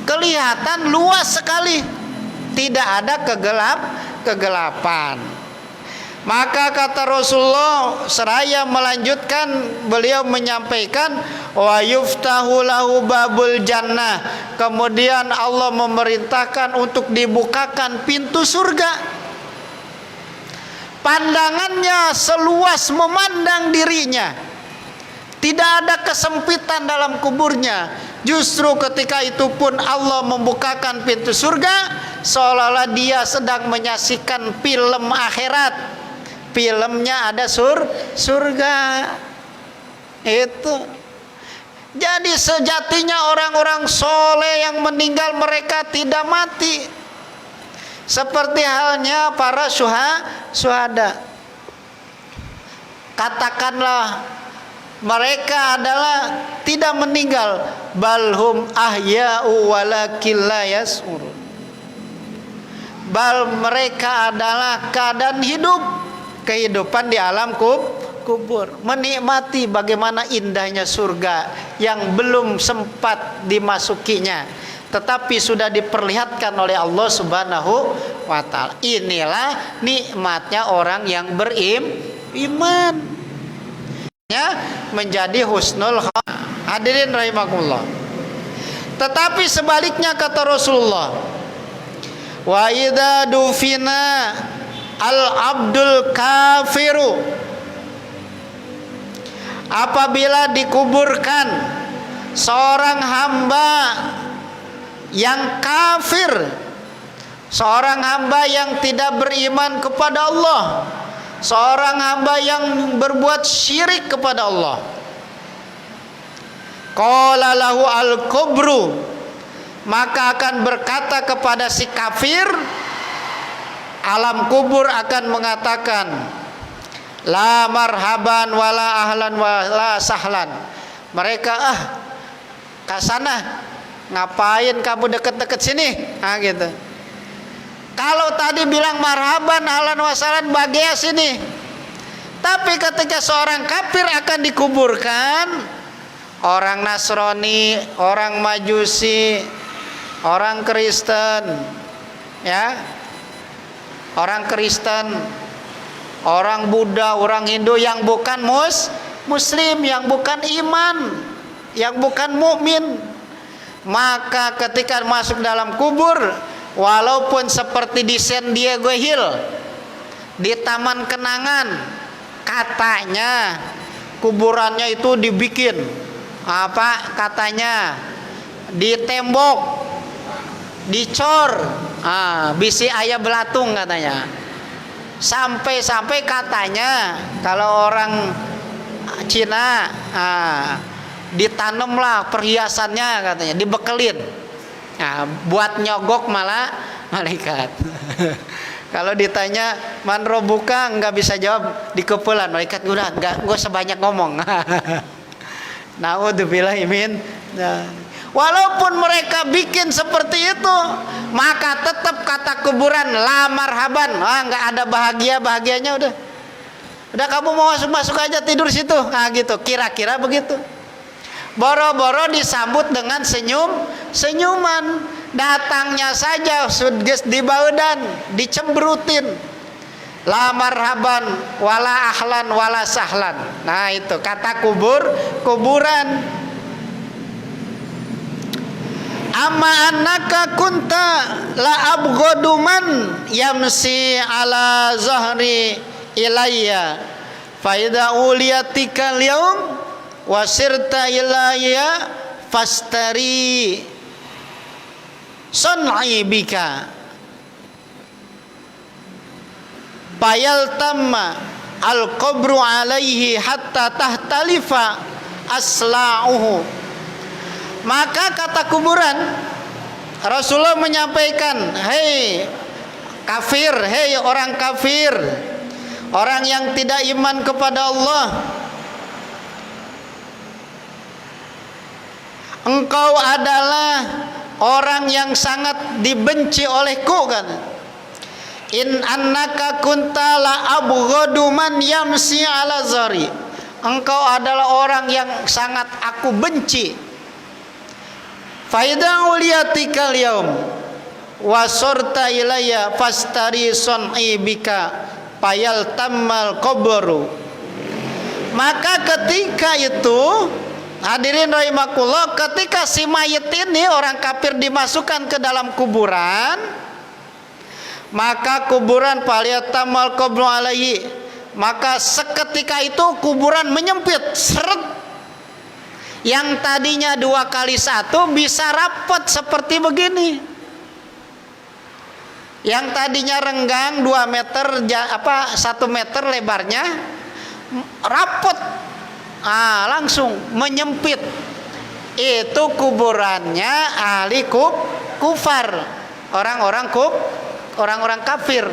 kelihatan luas sekali, tidak ada kegelapan. Maka kata Rasulullah seraya melanjutkan, beliau menyampaikan, wa yuftahu lahu babul jannah, kemudian Allah memerintahkan untuk dibukakan pintu surga. Pandangannya seluas memandang dirinya, tidak ada kesempitan dalam kuburnya. Justru ketika itu pun Allah membukakan pintu surga, seolah-olah dia sedang menyaksikan film akhirat. Filmnya ada surga. Itu. Jadi sejatinya orang-orang soleh yang meninggal mereka tidak mati, seperti halnya para syuhada. Katakanlah mereka adalah tidak meninggal, balhum ahya'u walakin la yas'urun. Bal mereka adalah keadaan hidup, kehidupan di alam kubur, menikmati bagaimana indahnya surga yang belum sempat dimasukinya, tetapi sudah diperlihatkan oleh Allah Subhanahu wa ta'ala. Inilah nikmatnya orang yang beriman, ya, menjadi husnul khotimah. Hadirin rahimakumullah. Tetapi sebaliknya kata Rasulullah, wa idza dufina al-abdul kafiru, apabila dikuburkan seorang hamba yang kafir, seorang hamba yang tidak beriman kepada Allah, seorang hamba yang berbuat syirik kepada Allah, qala lahu al-kubru, maka akan berkata kepada si kafir, alam kubur akan mengatakan, la marhaban wala ahlan wala sahlan. Mereka kasana, ngapain kamu deket-deket sini? Gitu. Kalau tadi bilang marhaban ahlan wasalan bahagia sini. Tapi ketika seorang kafir akan dikuburkan, orang Nasrani, orang Majusi, orang Kristen, ya, orang Kristen, orang Buddha, orang Hindu yang bukan Muslim, yang bukan iman, yang bukan mukmin, maka ketika masuk dalam kubur, walaupun seperti di San Diego Hill, di Taman Kenangan, katanya kuburannya itu dibikin apa? Katanya di tembok, dicor, bisi ayah belatung katanya. Sampai katanya kalau orang Cina ditanamlah perhiasannya katanya, dibekelin. Nah, buat nyogok malah malaikat. Kalau ditanya man robuka, nggak bisa jawab, dikepulan malaikat, udah nggak sebanyak ngomong. Naudzubillah min. Walaupun mereka bikin seperti itu, maka tetap kata kuburan la marhaban, nggak ada bahagianya, udah kamu mau masuk aja tidur situ, gitu, kira-kira begitu. Boro-boro disambut dengan senyuman, datangnya saja sudges dibaudan, dicembrutin, la marhaban wala ahlan wala sahlan. Nah itu kata kuburan. Amma annaka kunta la abghadu man yamsi ala zahri ilayya fa idza uliyatika al-yawm wasirta ilayya fastari sun'i bika payal tamma al-qabru alaihi hatta tahtalifa asla'uhu. Maka kata kuburan, Rasulullah menyampaikan, hei kafir, hei orang kafir, orang yang tidak iman kepada Allah, engkau adalah orang yang sangat dibenci olehku kan. In annaka kunta la abghadu man yamsi ala zari. Engkau adalah orang yang sangat aku benci. Faida uliyatikal yaum wasorta ilayya fastari sun'i bika payal tammal qabru. Maka ketika itu, hadirin rahimakumullah, ketika si mayit ini orang kafir dimasukkan ke dalam kuburan, maka kuburan payal tammal qabru alaihi, maka seketika itu kuburan menyempit, seret. Yang tadinya 2 kali 1 bisa rapat seperti begini. Yang tadinya renggang 2 meter 1 meter lebarnya rapat, langsung menyempit. Itu kuburannya ahli kufar, orang-orang kafir.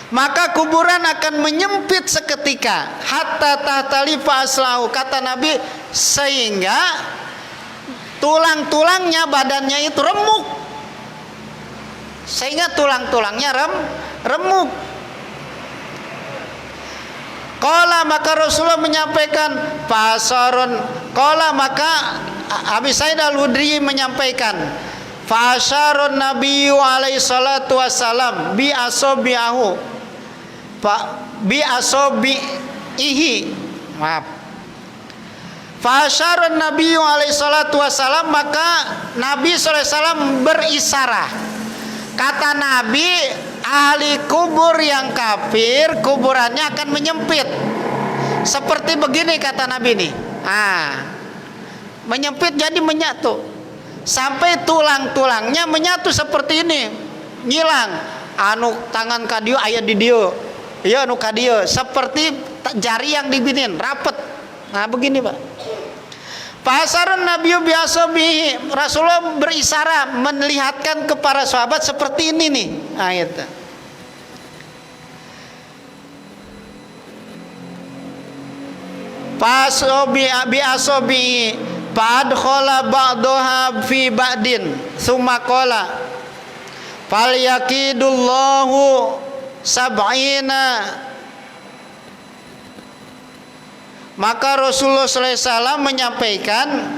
Maka kuburan akan menyempit seketika hatta tahtalifa aslahu, kata Nabi, sehingga tulang-tulangnya, badannya itu remuk, sehingga tulang-tulangnya remuk. Qala, maka Rasulullah menyampaikan fasarun. Qala, maka Abi Sa'id Al-Khudri menyampaikan fasarun Nabiyyu alaihi salatu wassalam bi asabi'ahu bi asabihi, maaf, fasyarun Nabiyyu alaihi salatu wassalam, maka Nabi sallallahu alaihi wasallam berisyarah. Kata Nabi, ahli kubur yang kafir kuburannya akan menyempit seperti begini, kata Nabi nih. Menyempit jadi menyatu sampai tulang-tulangnya menyatu seperti ini, ngilang. Anu tangan kadio aya di dieu, iya anu kadio, seperti jari yang dibinin rapet. Nah begini Pak. Pasarun Nabi biasa Rasulullah berisyarah melihatkan kepada sahabat seperti ini nih ayat. Pasobi bi asobi padkhala ba'daha fi ba'din summa qala falyakidullahu sab'ina. Maka Rasulullah SAW menyampaikan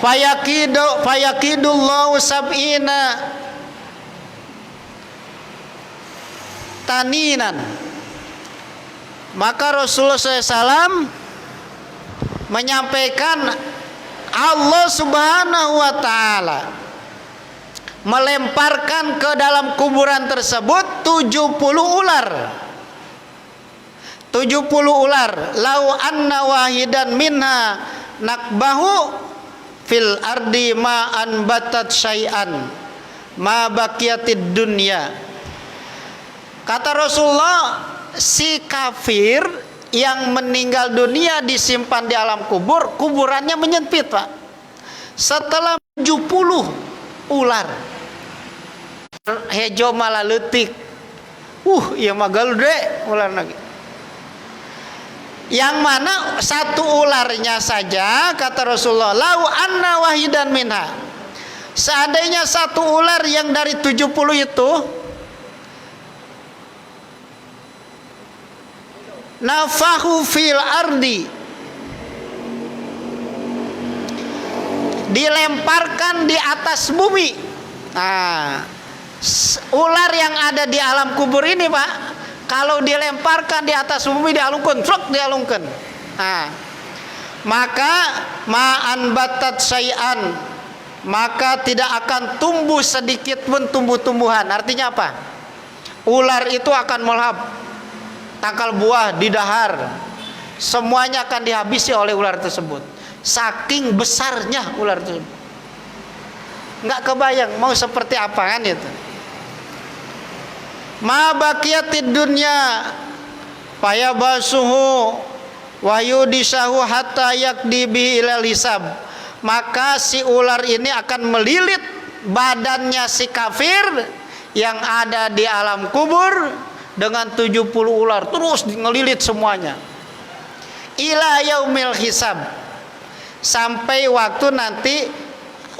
fayakidullahu sab'ina taninan. Maka Rasulullah SAW menyampaikan Allah Subhanahu wa ta'ala melemparkan ke dalam kuburan tersebut 70 ular. 70 ular. Lau anna wahidan minha nakbahu fil ardi ma anbatat syai'an ma baqiyatid dunya. Kata Rasulullah, si kafir yang meninggal dunia disimpan di alam kubur, kuburannya menyempit Pak. Setelah 70 ular hejo malah leutik. Ieu mah galude ular lagi. Yang mana satu ularnya saja, kata Rasulullah, lau anna wahidan minha. Seandainya satu ular yang dari 70 itu nafahu fil ardi, dilemparkan di atas bumi. Ular yang ada di alam kubur ini Pak, Kalau dilemparkan di atas bumi dialungkan, truk dialungkan. Nah, maka ma'an batat syai'an, maka tidak akan tumbuh sedikit pun tumbuh-tumbuhan. Artinya apa? Ular itu akan melahap tangkal buah di dahar, semuanya akan dihabisi oleh ular tersebut. Saking besarnya ular tersebut, nggak kebayang mau seperti apa kan itu. Ma baqiyatid dunya fayabasuhu wa yudisahu hatta yakdi bi ilal hisab. Maka si ular ini akan melilit badannya si kafir yang ada di alam kubur dengan 70 ular, terus ngelilit semuanya ila yaumil hisab, sampai waktu nanti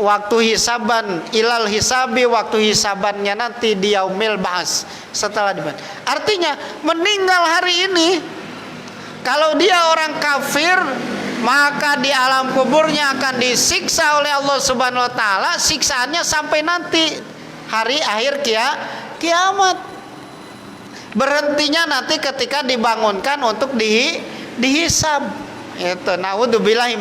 waktu hisaban, ilal hisabi, waktu hisabannya nanti di yaumil ba'as, setelah dibahas. Artinya meninggal hari ini, kalau dia orang kafir, maka di alam kuburnya akan disiksa oleh Allah Subhanahu wa taala, siksaannya sampai nanti hari akhir kiamat. Berhentinya nanti ketika dibangunkan untuk dihisab. Itu naudzubillahi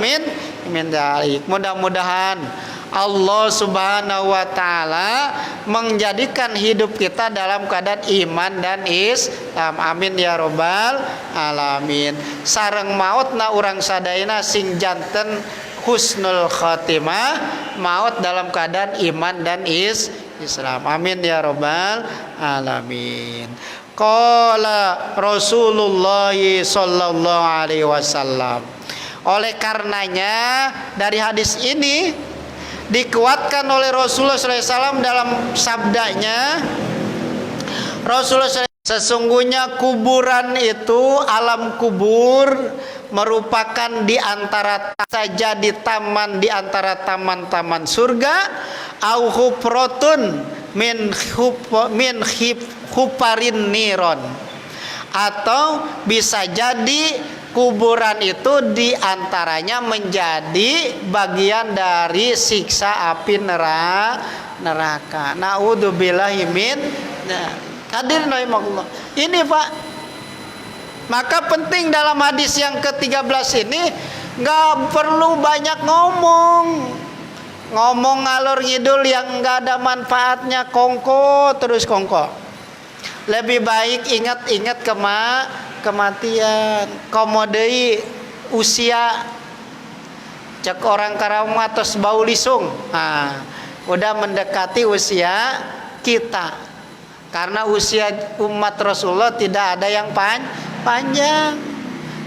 min dzalik. Mudah-mudahan Allah Subhanahu wa taala menjadikan hidup kita dalam keadaan iman dan Islam. Amin ya robbal alamin. Sareng mautna urang sadayana sing janten husnul khatimah, maut dalam keadaan iman dan Islam. Amin ya robbal alamin. Qala Rasulullah sallallahu alaihi wasallam. Oleh karenanya dari hadis ini dikuatkan oleh Rasulullah SAW dalam sabdanya, Rasulullah SAW, sesungguhnya kuburan itu, alam kubur merupakan di antara saja di taman, di antara taman-taman surga, au hufratun min huparin niron, atau bisa jadi kuburan itu diantaranya menjadi bagian dari siksa api neraka. Naudzubillahi min. Hadirin rahimakumullah. Ini Pak, maka penting dalam hadis yang ke-13 ini nggak perlu banyak ngomong ngalor ngidul yang nggak ada manfaatnya, kongko terus kongko. Lebih baik ingat-ingat kematian, komodei usia, cek orang Karawang atas bau lisung, udah mendekati usia kita, karena usia umat Rasulullah tidak ada yang panjang.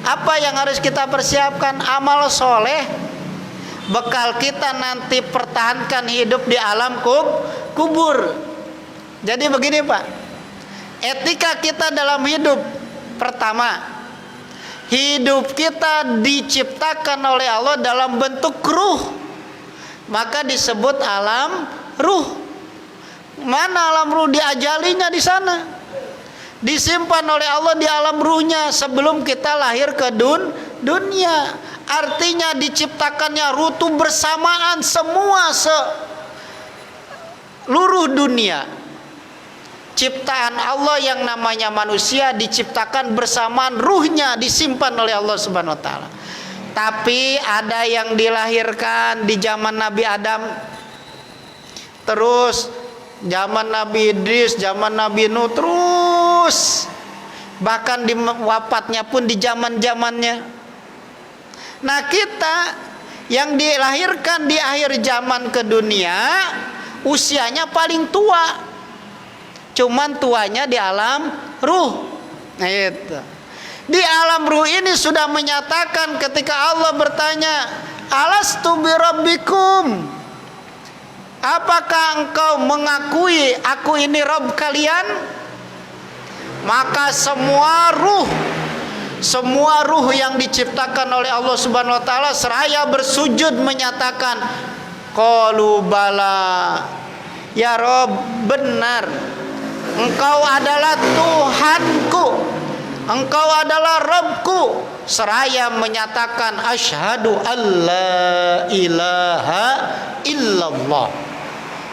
Apa yang harus kita persiapkan? Amal soleh, bekal kita nanti pertahankan hidup di alam kubur. Jadi begini Pak, etika kita dalam hidup. Pertama, hidup kita diciptakan oleh Allah dalam bentuk ruh, maka disebut alam ruh. Mana alam ruh? Diajalinya di sana, disimpan oleh Allah di alam ruhnya sebelum kita lahir ke dunia. Artinya diciptakannya ruh itu bersamaan semua seluruh dunia. Ciptaan Allah yang namanya manusia diciptakan bersamaan ruhnya, disimpan oleh Allah Subhanahu wa taala. Tapi ada yang dilahirkan di zaman Nabi Adam, terus zaman Nabi Idris, zaman Nabi Nuh, terus bahkan di wafatnya pun di zaman-zamannya. Nah, kita yang dilahirkan di akhir zaman ke dunia, usianya paling tua, cuman tuanya di alam ruh. Nah, itu. Di alam ruh ini sudah menyatakan ketika Allah bertanya, alastu birabbikum, apakah engkau mengakui aku ini Rabb kalian? Maka semua ruh yang diciptakan oleh Allah Subhanahu wa taala seraya bersujud menyatakan, qalu bala, ya Rabb, benar, Engkau adalah Tuhanku, Engkau adalah Rabbku. Seraya menyatakan asyhadu alla ilaha illallah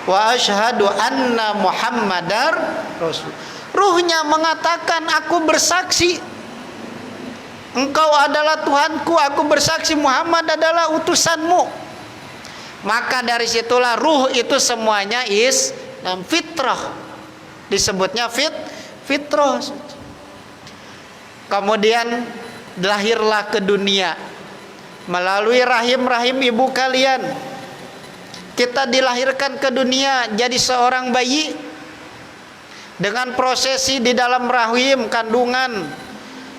wa asyhadu anna muhammadar rasul. Ruhnya mengatakan, aku bersaksi Engkau adalah Tuhanku, aku bersaksi Muhammad adalah utusanmu. Maka dari situlah ruh itu semuanya dan fitrah. Disebutnya fitrah. Kemudian lahirlah ke dunia melalui rahim-rahim ibu kalian. Kita dilahirkan ke dunia jadi seorang bayi dengan prosesi di dalam rahim kandungan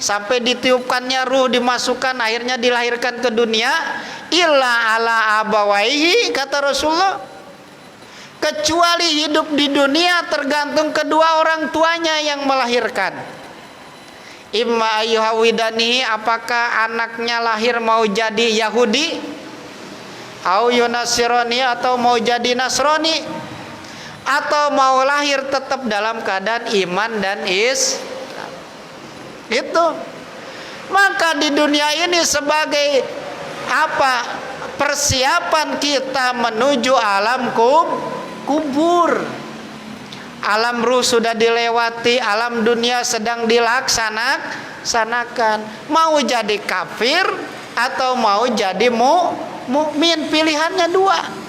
sampai ditiupkannya ruh, dimasukkan, akhirnya dilahirkan ke dunia. Illa ala abawaihi, kata Rasulullah, kecuali hidup di dunia tergantung kedua orang tuanya yang melahirkan. Imma ayyuhawidanihi, apakah anaknya lahir mau jadi Yahudi, au yunasironi, atau mau jadi Nasrani, atau mau lahir tetap dalam keadaan iman dan itu. Maka di dunia ini sebagai persiapan kita menuju alam kubur. Alam ruh sudah dilewati, alam dunia sedang dilaksanakan. Mau jadi kafir atau mau jadi mukmin, pilihannya dua.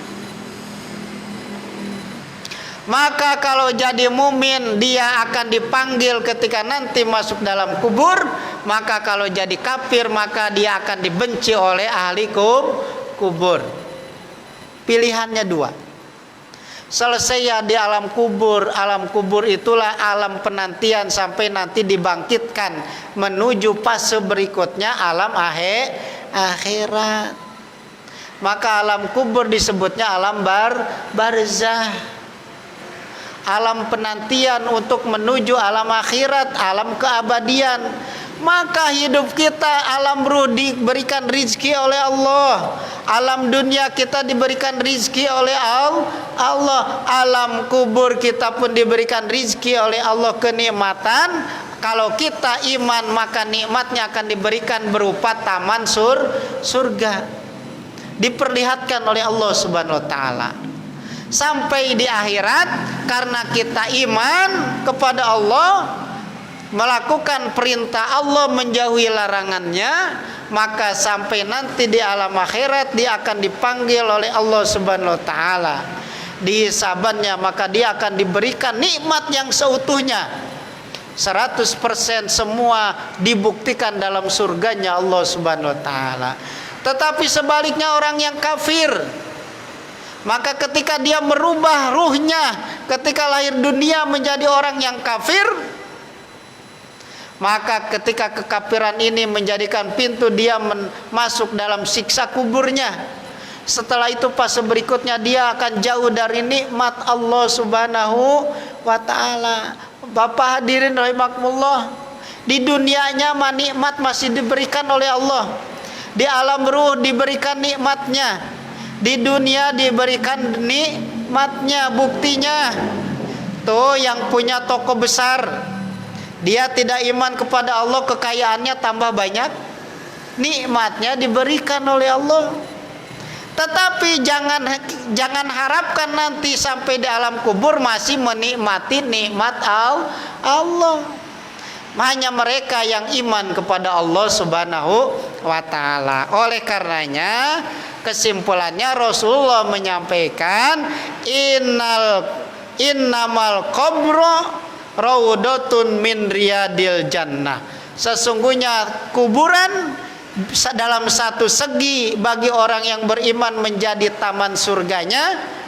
Maka kalau jadi mumin dia akan dipanggil ketika nanti masuk dalam kubur. Maka kalau jadi kafir maka dia akan dibenci oleh ahli kubur. Pilihannya dua. Selesai ya di alam kubur. Alam kubur itulah alam penantian sampai nanti dibangkitkan menuju fase berikutnya alam akhirat. Maka alam kubur disebutnya alam barzah. Alam penantian untuk menuju alam akhirat, alam keabadian. Maka hidup kita alam ruh diberikan rizki oleh Allah. Alam dunia kita diberikan rizki oleh Allah. Alam kubur kita pun diberikan rizki oleh Allah, kenikmatan. Kalau kita iman maka nikmatnya akan diberikan berupa taman surga. Diperlihatkan oleh Allah Subhanahu wa taala. Sampai di akhirat karena kita iman kepada Allah, melakukan perintah Allah, menjauhi larangannya, maka sampai nanti di alam akhirat dia akan dipanggil oleh Allah Subhanahu wa taala. Dihisabannya maka dia akan diberikan nikmat yang seutuhnya. 100% semua dibuktikan dalam surganya Allah Subhanahu wa taala. Tetapi sebaliknya orang yang kafir, maka ketika dia merubah ruhnya ketika lahir dunia menjadi orang yang kafir, maka ketika kekafiran ini menjadikan pintu dia masuk dalam siksa kuburnya. Setelah itu fase berikutnya dia akan jauh dari nikmat Allah Subhanahu wa taala. Bapak hadirin rahimakumullah, di dunianya nikmat masih diberikan oleh Allah. Di alam ruh diberikan nikmatnya. Di dunia diberikan nikmatnya. Buktinya tuh yang punya toko besar, dia tidak iman kepada Allah, kekayaannya tambah banyak, nikmatnya diberikan oleh Allah. Tetapi jangan harapkan nanti sampai di alam kubur masih menikmati nikmat Allah. Hanya mereka yang iman kepada Allah Subhanahu wa taala. Oleh karenanya kesimpulannya Rasulullah menyampaikan innamal qabru raudatun min riyadil jannah. Sesungguhnya kuburan dalam satu segi bagi orang yang beriman menjadi taman surganya.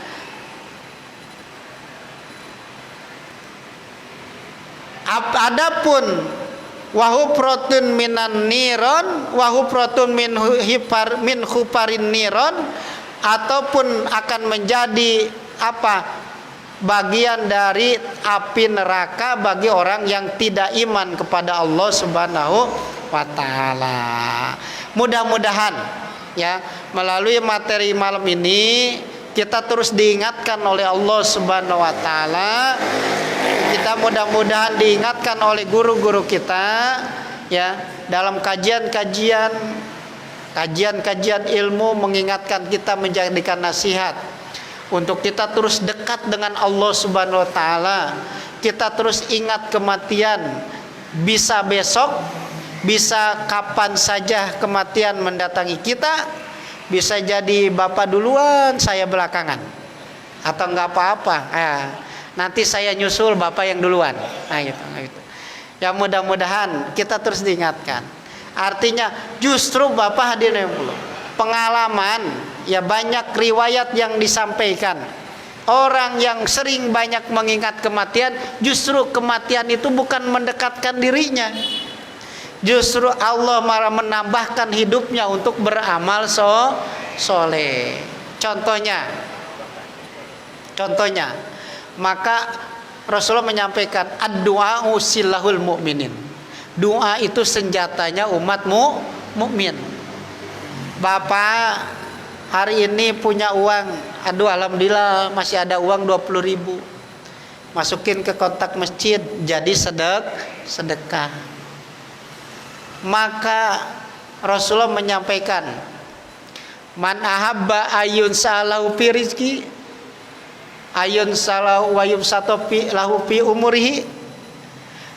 Adapun wahufratun minan niron, wahufratun min huparin niron, ataupun akan menjadi bagian dari api neraka bagi orang yang tidak iman kepada Allah Subhanahu wa taala. Mudah-mudahan ya melalui materi malam ini kita terus diingatkan oleh Allah Subhanahu wa taala. Kita mudah-mudahan diingatkan oleh guru-guru kita ya dalam kajian-kajian ilmu, mengingatkan kita, menjadikan nasihat untuk kita terus dekat dengan Allah Subhanahu wa taala. kita terus ingat kematian. Bisa besok, bisa kapan saja kematian mendatangi kita. Bisa jadi bapak duluan, saya belakangan, atau nggak apa-apa. Nanti saya nyusul bapak yang duluan. Nah gitu. Ya mudah-mudahan kita terus diingatkan. Artinya justru bapak hadirin yang belum pengalaman, ya banyak riwayat yang disampaikan. Orang yang sering banyak mengingat kematian, justru kematian itu bukan mendekatkan dirinya. Justru Allah malah menambahkan hidupnya untuk beramal soleh. Contohnya, maka Rasulullah menyampaikan ad-du'a silahul mu'minin. Doa itu senjatanya umat mukmin. Bapak hari ini punya uang, aduh alhamdulillah masih ada uang 20.000. Masukin ke kotak masjid jadi sedekah. Maka Rasulullah menyampaikan, man ahabba ayun salahu fi rizki ayun salahu wa yubsatopi lahu fi umurihi.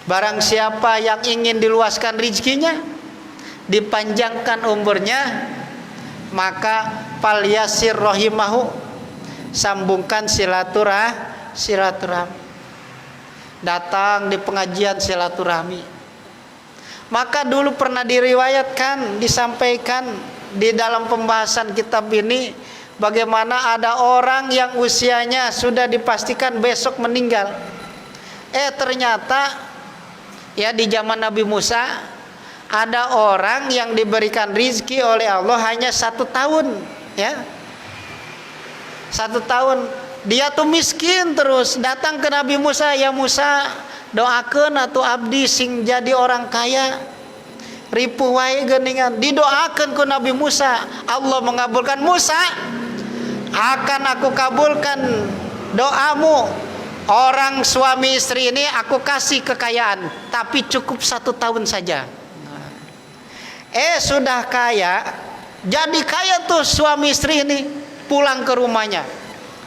Barang siapa yang ingin diluaskan rezekinya, dipanjangkan umurnya, maka falyasir rahimahu, sambungkan silaturahmi. Datang di pengajian silaturahmi. Maka dulu pernah diriwayatkan, disampaikan di dalam pembahasan kitab ini, bagaimana ada orang yang usianya sudah dipastikan besok meninggal. Ternyata ya di zaman Nabi Musa ada orang yang diberikan rizki oleh Allah hanya 1 tahun, ya 1 tahun. Dia tuh miskin terus datang ke Nabi Musa, ya Musa doakeun atuh abdi sing jadi orang kaya. Ripuh wae geuningan, didoakeun ku Nabi Musa. Allah mengabulkan, Musa akan aku kabulkan doamu. Orang suami istri ini aku kasih kekayaan, tapi cukup 1 tahun saja. Sudah kaya, jadi kaya tuh suami istri ini, pulang ke rumahnya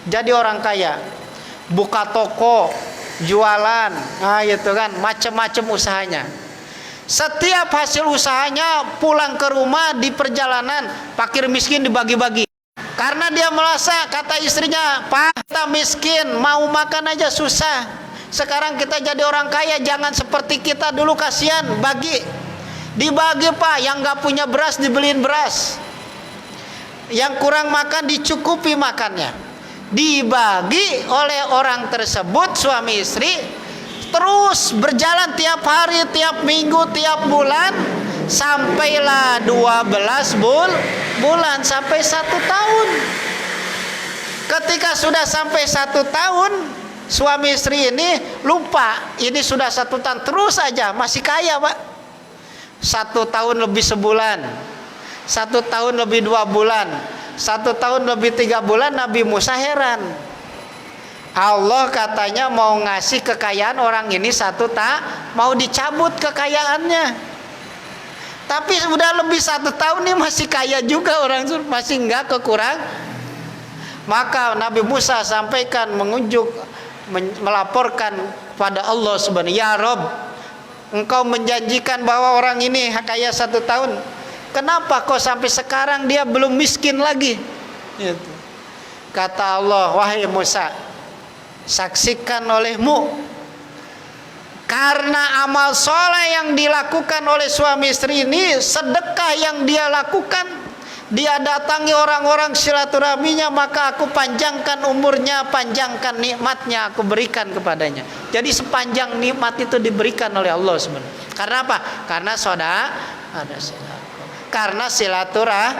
jadi orang kaya, buka toko, jualan, nah gitu kan, macam-macam usahanya. Setiap hasil usahanya pulang ke rumah di perjalanan fakir miskin dibagi-bagi. Karena dia merasa, kata istrinya, Pak, kita miskin, mau makan aja susah. Sekarang kita jadi orang kaya, jangan seperti kita dulu, kasihan, bagi. Dibagi Pak, yang gak punya beras dibeliin beras, yang kurang makan dicukupi makannya. Dibagi oleh orang tersebut, suami istri, terus berjalan tiap hari, tiap minggu, tiap bulan, sampailah 12 bulan, sampai 1 tahun. Ketika sudah sampai 1 tahun, suami istri ini lupa, ini sudah 1 tahun, terus aja masih kaya Pak. 1 tahun lebih sebulan, 1 tahun lebih 2 bulan, 1 tahun lebih 3 bulan. Nabi Musa heran, Allah katanya mau ngasih kekayaan orang ini 1 tahun, mau dicabut kekayaannya. Tapi sudah lebih 1 tahun nih masih kaya juga orang, masih enggak kekurang. Maka Nabi Musa sampaikan, melaporkan pada Allah Subhanahu, ya Rob, engkau menjanjikan bahwa orang ini kaya 1 tahun. Kenapa kok sampai sekarang dia belum miskin lagi? Gitu. Kata Allah, wahai Musa, saksikan olehmu, karena amal soleh yang dilakukan oleh suami istri ini, sedekah yang dia lakukan, dia datangi orang-orang silaturahminya, maka aku panjangkan umurnya, panjangkan nikmatnya, aku berikan kepadanya. Jadi sepanjang nikmat itu diberikan oleh Allah sebenarnya. Karena apa? Karena ada karena silaturahmi.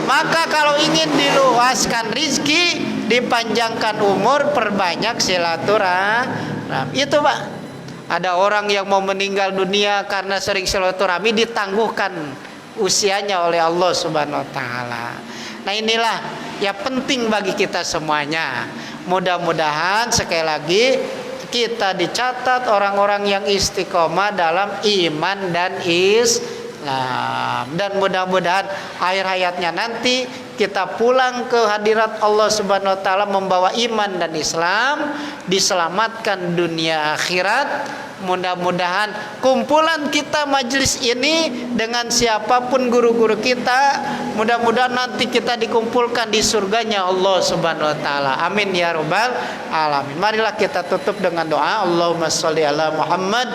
Maka kalau ingin diluaskan rizki, dipanjangkan umur, perbanyak silaturahmi. Itu Pak. Ada orang yang mau meninggal dunia karena sering silaturahmi, ditangguhkan usianya oleh Allah Subhanahu wa taala. Nah inilah ya penting bagi kita semuanya. Mudah-mudahan sekali lagi kita dicatat orang-orang yang istiqomah dalam iman dan Islam, dan mudah-mudahan akhir hayatnya nanti kita pulang ke hadirat Allah Subhanahu wa taala membawa iman dan Islam, diselamatkan dunia akhirat. Mudah-mudahan kumpulan kita majelis ini dengan siapapun guru-guru kita, mudah-mudahan nanti kita dikumpulkan di surganya Allah Subhanahu wa taala. Amin ya rabbal alamin. Marilah kita tutup dengan doa. Allahumma sholli ala Muhammad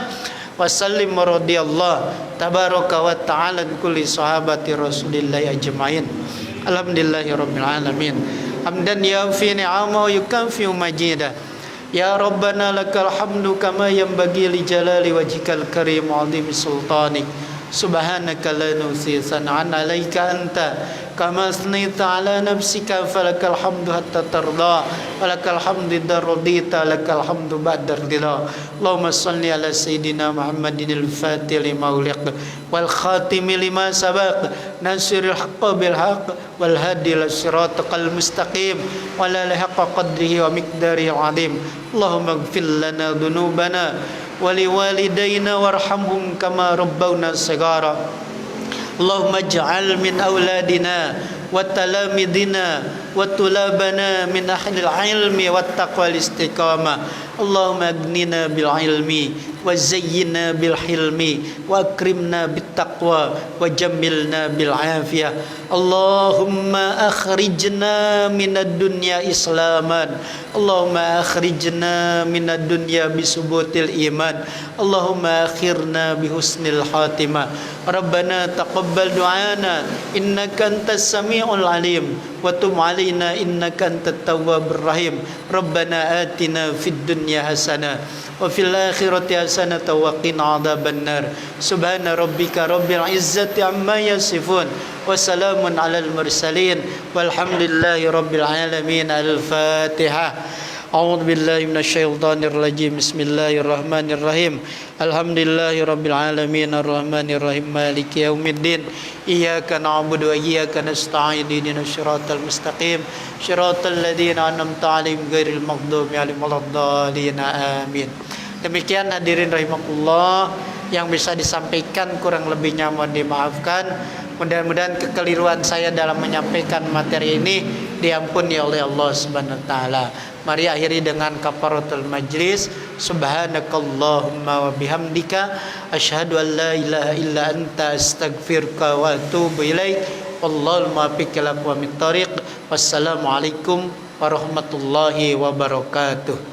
wa sallim radhiyallahu tabaraka wa ta'ala kulli sahabati Rasulillah ajmain. Alhamdulillahirabbil alamin. Hamdan yafi ni'amahu yukafi majidah. Ya Rabbana lakal hamdu kama yanbaghi li jalali wajhikal karim wa 'azimi sultanik. Subhanaka la nuhsi san'an 'alaika anta kama asnaita 'ala nafsika falakal hamdu hatta tarda walakal hamdu idza radita lakal hamdu ba'da ridha. Allahumma shalli ala sayidina Muhammadin al-fatih lima uliq wal khatim lima sabaq nasiril haqqi bil haqq wal hadi ila siratal mustaqim wa la haqqa qadrihi wa miqdarihi 'azim. Allahumma ighfir lana dhunubana waliwalidayna warhamhum kama rabbawna sagara. Allahumma ij'al min auladina wa talamidina wa tulabana min ahlil ilmi wa taqwal istiqamah. Allahumma agnina bil ilmi wa zayyina bil hilmi wa akrimna bit taqwa wa jammilna bil afiyah. Allahumma akhrijna minad dunya islaman. Allahumma akhrijna minad dunya bisubutil iman. Allahumma akhirna bihusnil khatimah. Rabbana taqabbal du'ana innaka antas sami'ul alim wa tub 'alaina innaka antat tawwabur rahim. Rabbana atina fid dunya hasanah wa fil akhirati hasanah wa qina adzabannar. Subhana rabbika rabbil izzati amma yasifun wa salamun alal mursalin walhamdulillahi rabbil alamin. Al-Fatihah. A'udzu billahi minasyaitonir rajim. Bismillahirrahmanirrahim. Alhamdulillahi rabbil alamin arrahmanir rahim maliki yaumiddin. Iyyaka na'budu wa iyyaka nasta'in ihdinas siratal mustaqim siratal ladzina an'amta 'alaihim ghairil maghdubi 'alaihim waladdallin. Amin. Demikian hadirin rahimakumullah yang bisa disampaikan, kurang lebihnya mohon dimaafkan. Mudah-mudahan kekeliruan saya dalam menyampaikan materi ini diampuni oleh Allah Subhanahu wa taala. Mari akhiri dengan kafaratul majlis. Subhanakallahumma wa bihamdika asyhadu an la ilaha illa anta astaghfiruka wa atubu ilaik. Wallahul muwaffiq ila aqwamit thoriq. Wassalamualaikum warahmatullahi wabarakatuh.